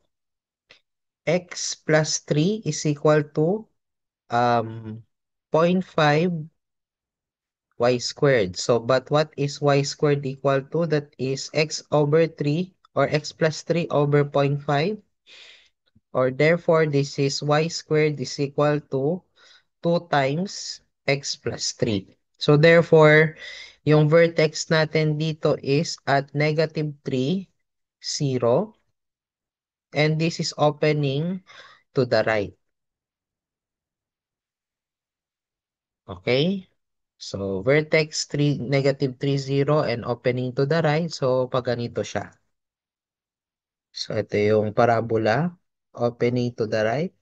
x plus 3 is equal to um, 0.5 y squared. So, but what is y squared equal to? That is x over 3 or x plus 3 over 0.5. Or therefore, this is y squared is equal to 2 times x plus 3. So, therefore, yung vertex natin dito is at negative 3, 0. And this is opening to the right. Okay? So, vertex 3, negative 3, 0 and opening to the right. So, pag ganito siya. So, ito yung parabola. Opening to the right.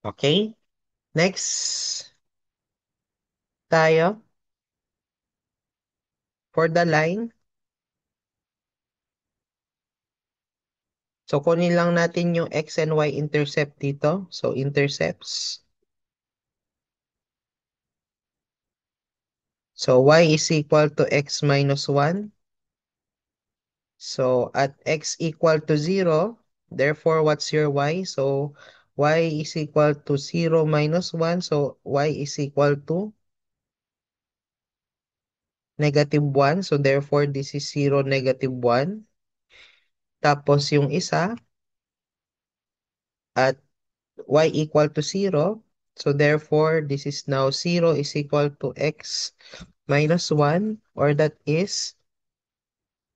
Okay? Next tayo. For the line. So, kunin lang natin yung x and y intercept dito. So, intercepts. So, y is equal to x minus 1. So, at x equal to 0, therefore, what's your y? So, y is equal to 0 minus 1. So, y is equal to negative 1. So, therefore, this is 0, negative 1. Tapos, yung isa, at y equal to 0. So, therefore, this is now 0 is equal to x minus 1. Or that is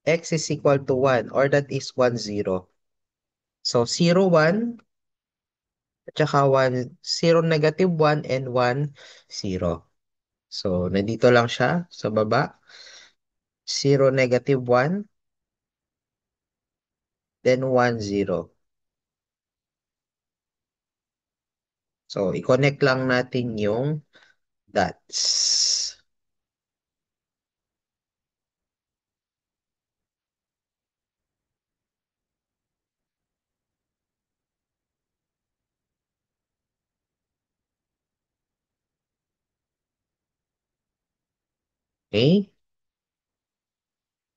x is equal to 1. Or that is 1, 0. So, 0, 1. At saka 1, 0, negative 1, and 1, 0. So, nandito lang siya sa baba. 0, negative 1, then 1, 0. So, i-connect lang natin yung dots. Okay?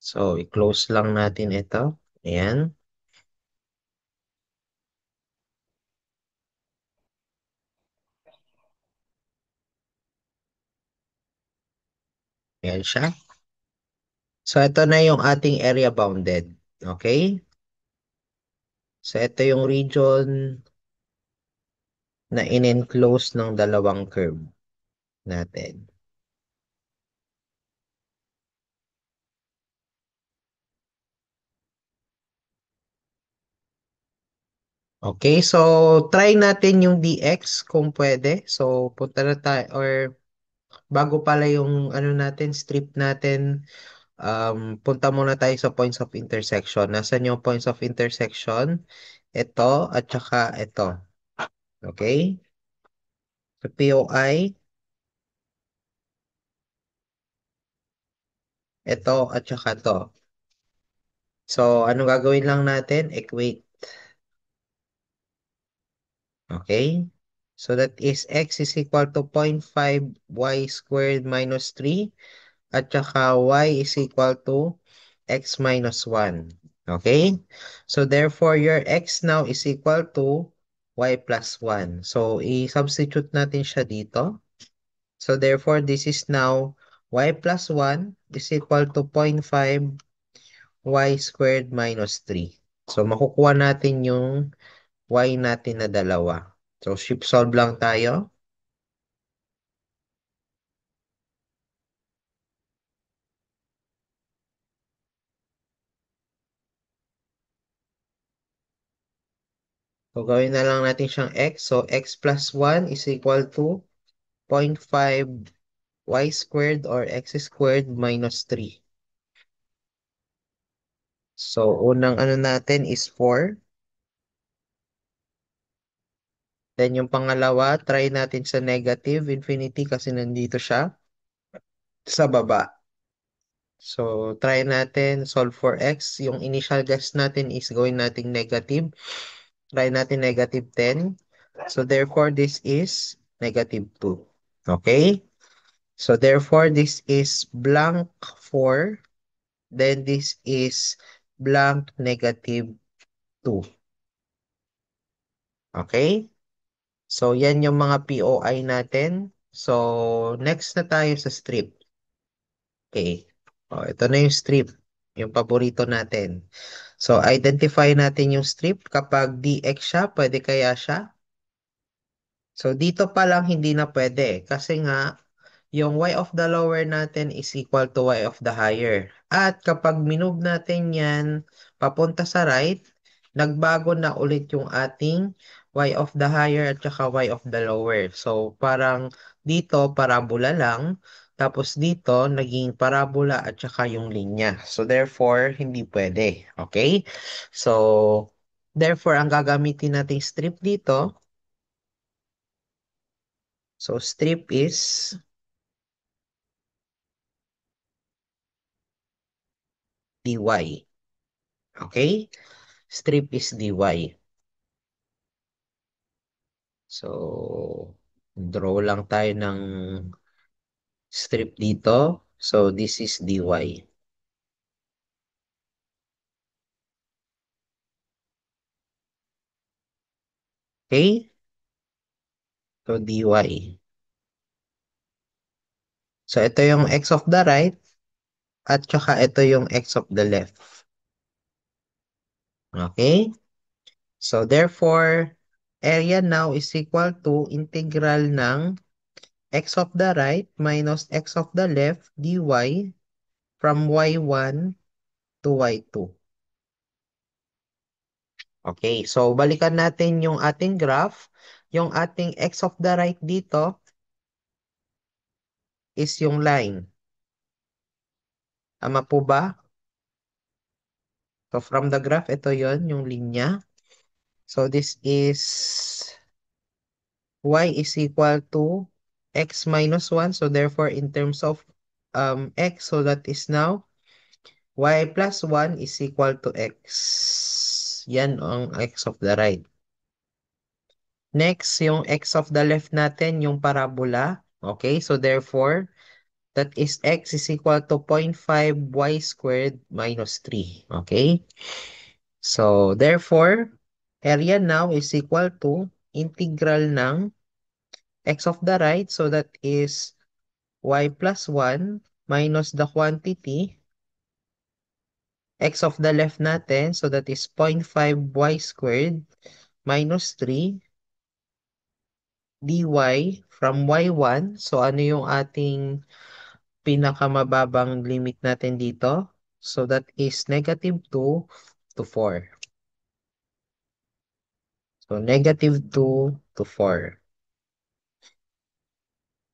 So, i-close lang natin ito. Ayan. Ayan siya. So, ito na yung ating area bounded. Okay? So, ito yung region na in-enclose ng dalawang curve natin. Okay, so try natin yung dx kung pwede. So, punta na tayo or bago pala yung ano natin, strip natin, punta muna tayo sa points of intersection. Nasaan yung points of intersection? Ito at saka ito. Okay? So, POI, ito at saka to. So, ano gagawin lang natin? Equate. Okay? So, that is x is equal to 0.5 y squared minus 3 at saka y is equal to x minus 1. Okay? So, therefore, your x now is equal to y plus 1. So, i-substitute natin siya dito. So, therefore, this is now y plus 1 is equal to 0.5 y squared minus 3. So, makukuha natin yung y natin na dalawa. So, shift solve lang tayo. So, gawin na lang natin siyang x. So, x plus 1 is equal to 0.5 y squared or x squared minus 3. So, unang ano natin is 4. Then, yung pangalawa, try natin sa negative infinity kasi nandito siya sa baba. So, try natin solve for x. Yung initial guess natin is going natin negative. Try natin negative 10. So, therefore, this is negative 2. Okay? So, therefore, this is blank 4. Then, this is blank negative 2. Okay? So, yan yung mga POI natin. So, next na tayo sa strip. Okay. O, ito na yung strip. Yung paborito natin. So, identify natin yung strip. Kapag DX siya, pwede kaya siya? So, dito pa lang hindi na pwede. Kasi nga, yung y of the lower natin is equal to y of the higher. At kapag minove natin yan papunta sa right, nagbago na ulit yung ating y of the higher at saka y of the lower. So, parang dito, parabola lang. Tapos dito, naging parabola at saka yung linya. So, therefore, hindi pwede. Okay? So, therefore, ang gagamitin nating strip dito, so strip is dy. Okay? Strip is dy. So, draw lang tayo ng strip dito. So, this is dy. Okay? So, dy. So, ito yung x of the right at saka ito yung x of the left. Okay? So, therefore, area now is equal to integral ng x of the right minus x of the left dy from y1 to y2. Okay, so balikan natin yung ating graph. Yung ating x of the right dito is yung line. Tama po ba? So from the graph, ito yon yung linya. So this is y is equal to x minus 1. So therefore, in terms of x, so that is now y plus 1 is equal to x. Yan ang x of the right. Next, yung x of the left natin, yung parabola. Okay, so therefore, that is x is equal to 0.5 y squared minus 3. Okay? So, therefore, area now is equal to integral ng x of the right. So, that is y plus 1 minus the quantity x of the left natin. So, that is 0.5 y squared minus 3 dy from y1. So, ano yung ating pinakamababang limit natin dito? So that is negative 2 to 4. So negative 2 to 4.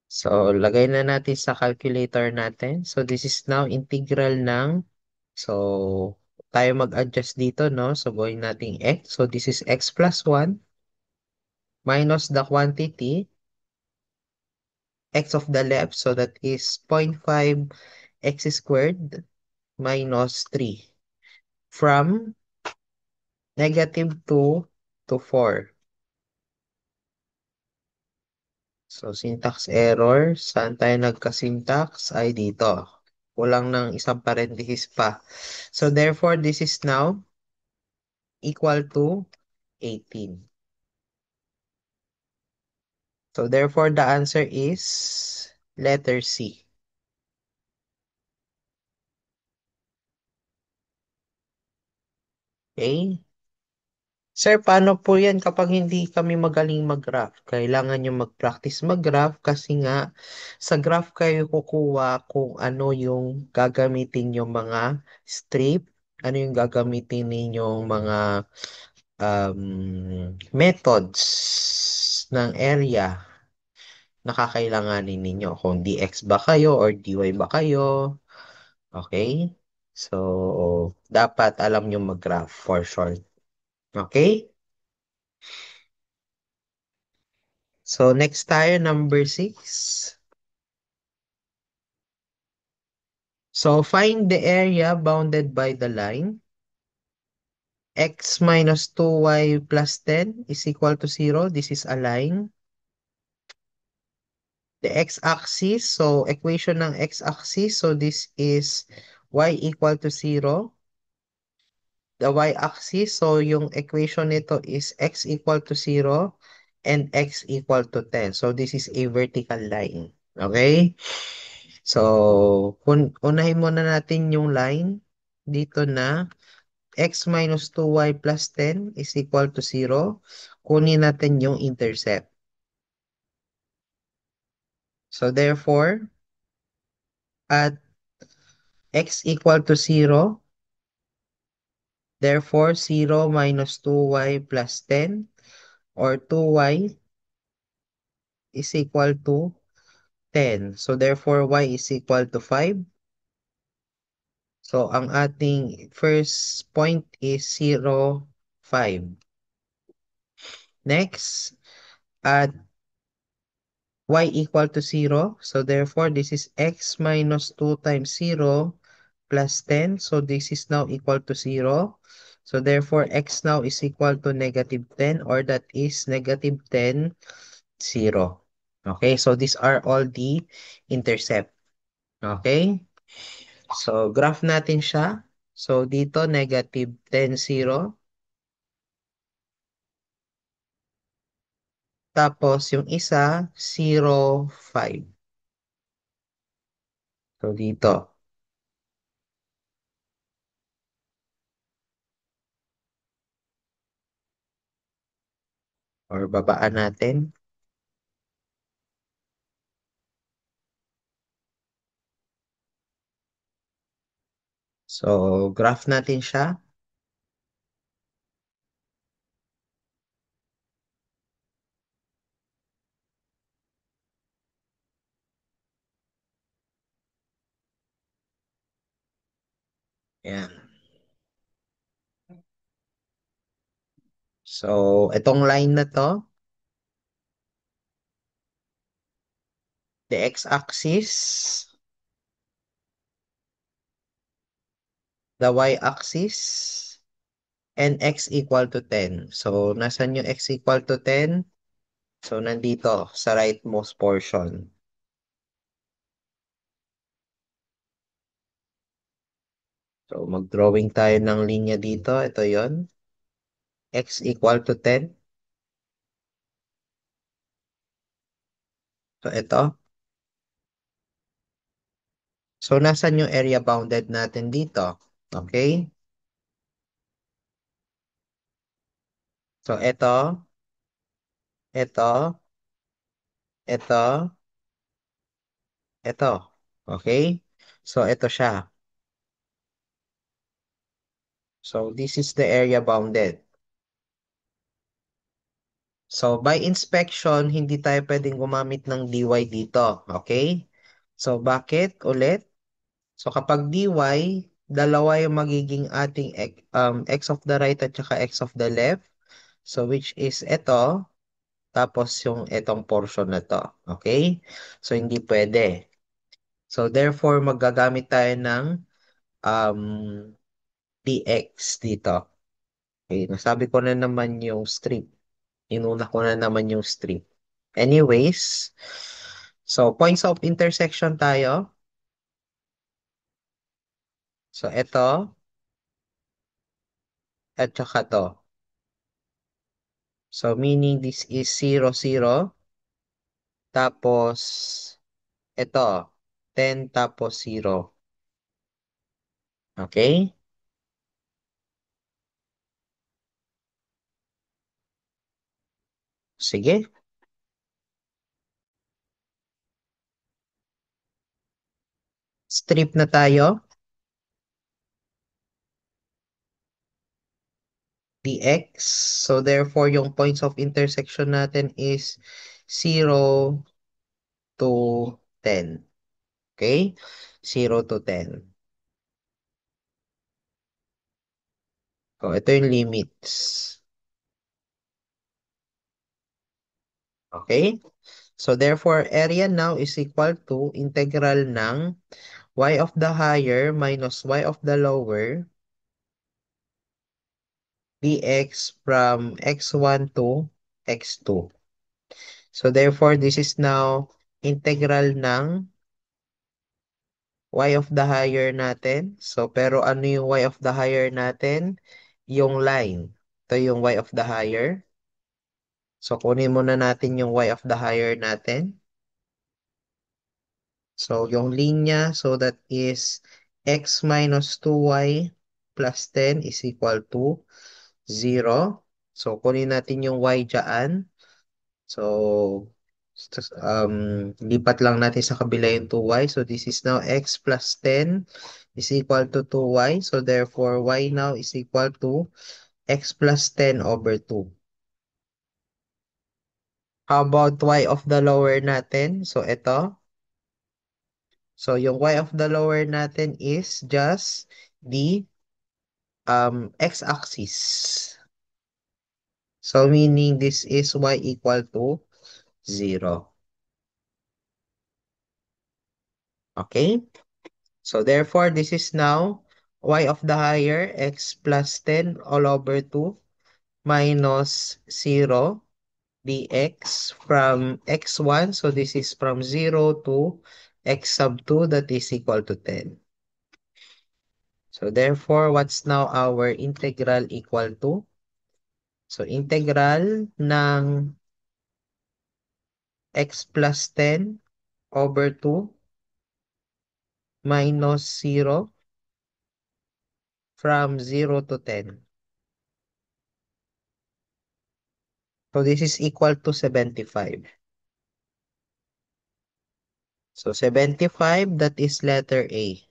So lagay na natin sa calculator natin. So this is now integral ng, so tayo mag-adjust dito, no? So gawin natin x. So this is x plus 1 minus the quantity x of the left. So that is 0.5 x squared minus 3 from negative 2 to 4. So, syntax error. Saan tayo nagka-syntax? Ay, dito. Kulang ng isang parenthesis pa. So, therefore, this is now equal to 18. So therefore, the answer is letter C. Okay? Sir, paano po yan kapag hindi kami magaling mag-graph? Kailangan nyo mag-practice mag-graph kasi nga sa graph kayo kukuha kung ano yung gagamitin yung mga strip, ano yung gagamitin ninyong mga methods ng area na kakailanganin ninyo. Kung dx ba kayo or dy ba kayo. Okay? So, dapat alam nyo mag-graph for short. Okay? So, next tayo, number 6. So, find the area bounded by the line. X minus 2y plus 10 is equal to 0. This is a line. The x-axis, so equation ng x-axis, so this is y equal to 0. The y-axis, so yung equation nito is x equal to 0 and x equal to 10. So this is a vertical line. Okay? So, unahin muna natin yung line dito na x minus 2y plus 10 is equal to 0. Kunin natin yung intercept. So therefore, at x equal to 0, therefore 0 minus 2y plus 10 or 2y is equal to 10. So therefore, y is equal to 5. So ang ating first point is 0, 5. Next, at y equal to 0. So therefore, this is x minus 2 times 0 plus 10. So this is now equal to 0. So therefore, x now is equal to negative 10 or that is negative 10, 0. Okay, so these are all the intercept. Okay, so graph natin siya. So dito, negative 10, 0. Tapos yung isa, 0, 5. So dito, or babaan natin. So, graph natin siya. Ayan. So, itong line na to, the x-axis, the y-axis, and x equal to 10. So, nasan yung x equal to 10? So, nandito sa rightmost portion. So, mag-drawing tayo ng linya dito. Ito yon, x equal to 10. So, ito. So, nasan yung area bounded natin dito? Okay? So, ito, ito. Okay? So, ito siya. So, this is the area bounded. So, by inspection, hindi tayo pwedeng gumamit ng dy dito. Okay? So, bakit ulit? So, kapag dy, dalawa yung magiging ating x of the right at saka x of the left. So, which is ito, tapos yung itong portion na to. Okay? So, hindi pwede. So, therefore, magagamit tayo ng um, dx dito. Okay? Nasabi ko na naman yung strip. Inuna ko na naman yung strip. Anyways, so points of intersection tayo. So ito at saka to. So meaning this is 0, 0. Tapos, ito, 10 tapos 0. Okay? Sige, strip na tayo. Dx. So, therefore, yung points of intersection natin is 0 to 10. Okay? 0 to 10. So, ito yung limits. Okay? So, therefore, area now is equal to integral ng y of the higher minus y of the lower dx from x1 to x2. So, therefore, this is now integral ng y of the higher natin. So, pero ano yung y of the higher natin? Yung line. Ito yung y of the higher. So, kunin muna natin yung y of the higher natin. So, yung linya, so that is x minus 2y plus 10 is equal to 0. So, kunin natin yung y dyan. So, lipat lang natin sa kabila yung 2y. So, this is now x plus 10 is equal to 2y. So, therefore, y now is equal to x plus 10 over 2. How about y of the lower natin? So, ito. So, yung y of the lower natin is just the x-axis. So, meaning this is y equal to 0. Okay? So, therefore, this is now y of the higher, x plus 10 all over 2 minus 0 dx from x1. So, this is from 0 to x sub 2 that is equal to 10. So, therefore, what's now our integral equal to? So, integral ng x plus 10 over 2 minus 0 from 0 to 10. So, this is equal to 75. So, 75, that is letter A.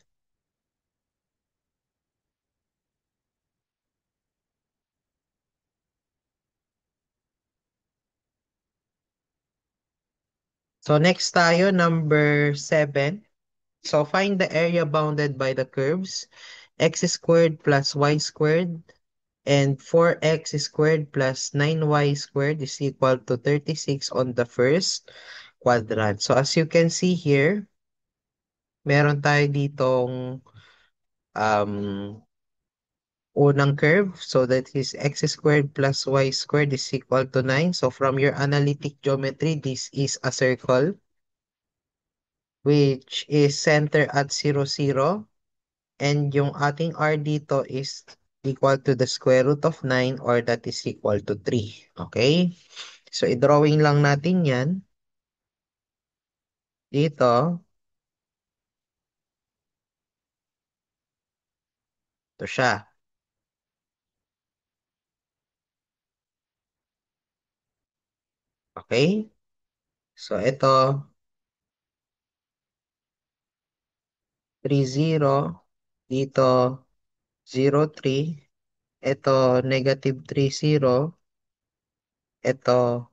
So, next tayo, number 7. So, find the area bounded by the curves x squared plus y squared and 4x squared plus 9y squared is equal to 36 on the first quadrant. So, as you can see here, meron tayo ditong um, unang curve. So, that is x squared plus y squared is equal to 9. So, from your analytic geometry, this is a circle which is center at 0, 0. And yung ating r dito is equal to the square root of 9 or that is equal to 3. Okay? So, i-drawing lang natin yan. Dito, ito siya. Okay? So, ito, 3, 0. Dito, 0, 3. Ito, negative 3, 0. Ito,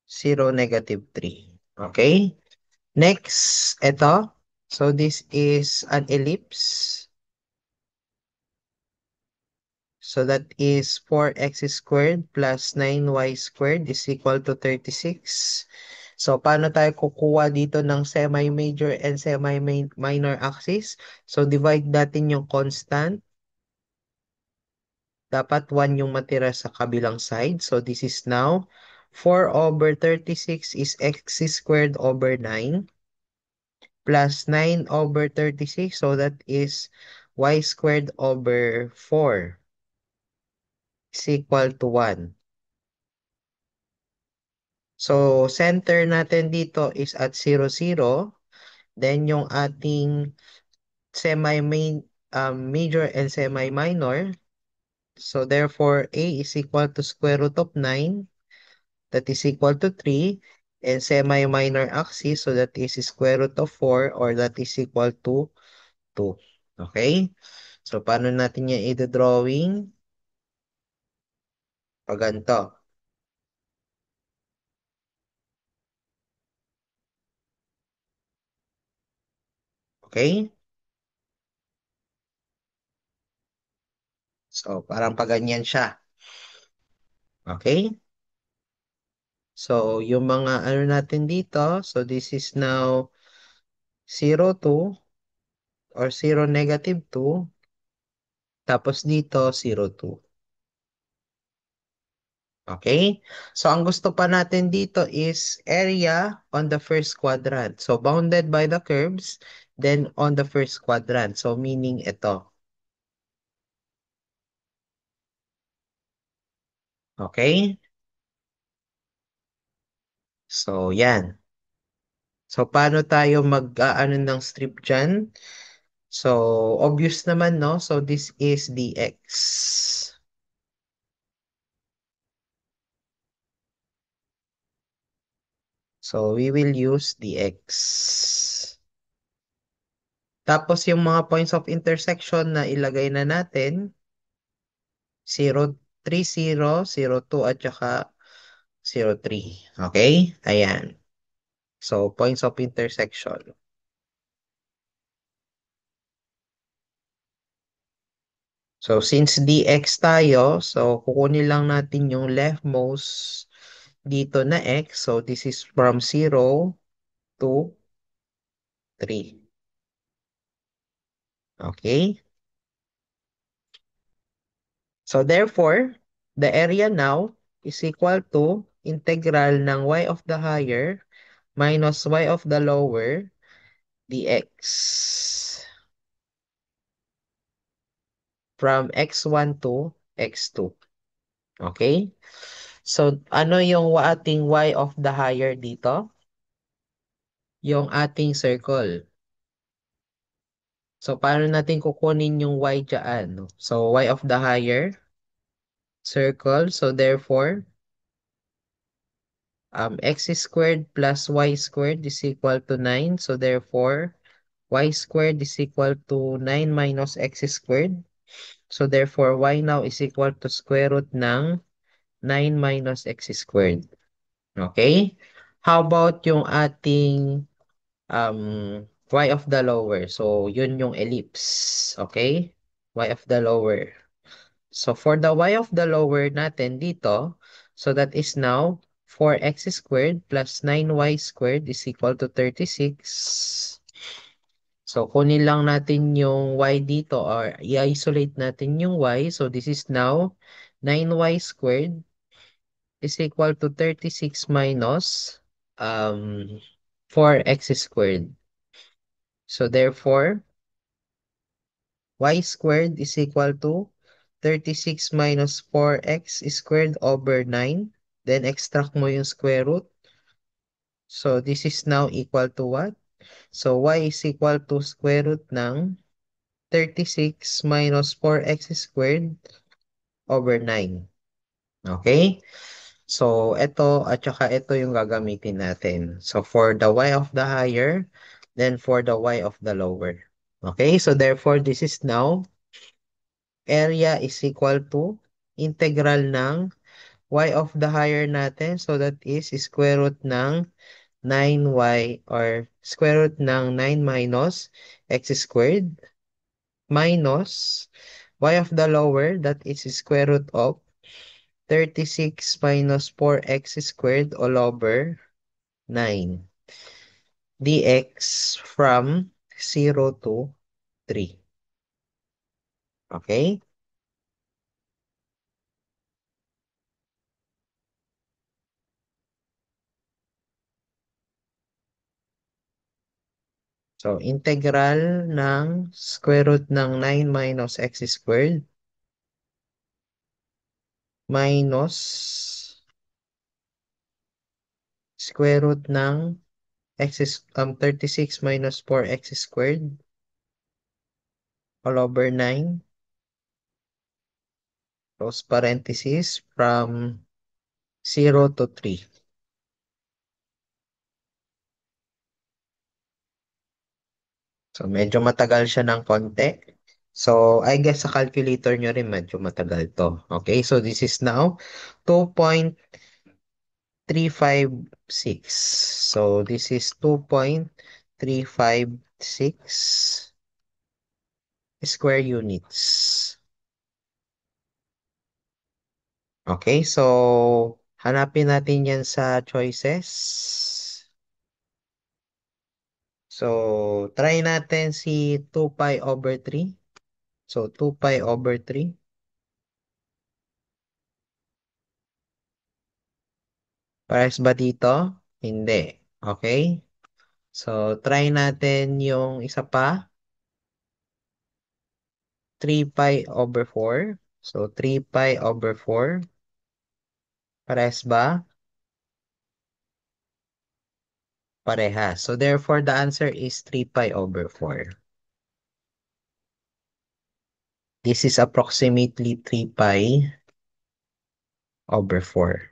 0, negative 3. Okay? Next, ito. So, this is an ellipse. So that is 4x squared plus 9y squared is equal to 36. So paano tayo kukuha dito ng semi-major and semi-minor axis? So divide natin yung constant. Dapat 1 yung matira sa kabilang side. So this is now 4 over 36 is x squared over 9 plus 9 over 36. So that is y squared over 4 is equal to 1. So, center natin dito is at 0, 0. Then, yung ating semi-main, major and semi-minor. So, therefore, A is equal to square root of 9. That is equal to 3. And semi-minor axis, so that is square root of 4 or that is equal to 2. Okay? So, paano natin yung i-drawing? Pag ganito. Okay? So, parang pag ganyan siya. Okay? So, yung mga ano natin dito, so this is now 0, 2 or 0, -2. Tapos dito, 0, 2. Okay? So, ang gusto pa natin dito is area on the first quadrant. So, bounded by the curves, then on the first quadrant. So, meaning ito. Okay? So, yan. So, paano tayo mag-aano ng strip dyan? So, obvious naman, no? So, this is dx. So, we will use dx. Tapos, yung mga points of intersection na ilagay na natin, 0, 3, 0, 0, 2, at saka 0, 3. Okay? Ayan. So, points of intersection. So, since dx tayo, so kukunin lang natin yung leftmost dito na x. So, this is from 0 to 3. Okay? So, therefore, the area now is equal to integral ng y of the higher minus y of the lower dx from x1 to x2. Okay? So, ano yung ating y of the higher dito? Yung ating circle. So, paano natin kukunin yung y dyan? No? So, y of the higher circle. So, therefore, x squared plus y squared is equal to 9. So, therefore, y squared is equal to 9 minus x squared. So, therefore, y now is equal to square root ng 9 minus x squared. Okay? How about yung ating y of the lower? So, yun yung ellipse. Okay? Y of the lower. So, for the y of the lower natin dito, so that is now 4x squared plus 9y squared is equal to 36. So, kunin lang natin yung y dito or i-isolate natin yung y. So, this is now 9y squared is equal to 36 minus um, 4x squared. So, therefore, y squared is equal to 36 minus 4x squared over 9. Then, extract mo yung square root. So, this is now equal to what? So, y is equal to square root ng 36 minus 4x squared over 9. Okay? So, ito at saka ito yung gagamitin natin. So, for the y of the higher, then for the y of the lower. Okay? So, therefore, this is now area is equal to integral ng y of the higher natin. So, that is square root ng 9y or square root ng 9 minus x squared minus y of the lower, that is square root of 36 minus 4x squared all over 9 dx from 0 to 3. Okay? So, integral ng square root ng 9 minus x squared minus square root ng 36 minus 4x squared all over 9, close parenthesis, from 0 to 3. So, medyo matagal siya ng konti. So, I guess sa calculator nyo rin medyo matagal to. Okay, so this is now 2.356. So, this is 2.356 square units. Okay, so hanapin natin yan sa choices. So, try natin si 2 pi over 3. So, 2 pi over 3. Pares ba dito? Hindi. Okay? So, try natin yung isa pa. 3 pi over 4. So, 3 pi over 4. Pares ba? Parehas. So, therefore, the answer is 3 pi over 4. This is approximately 3 pi over 4.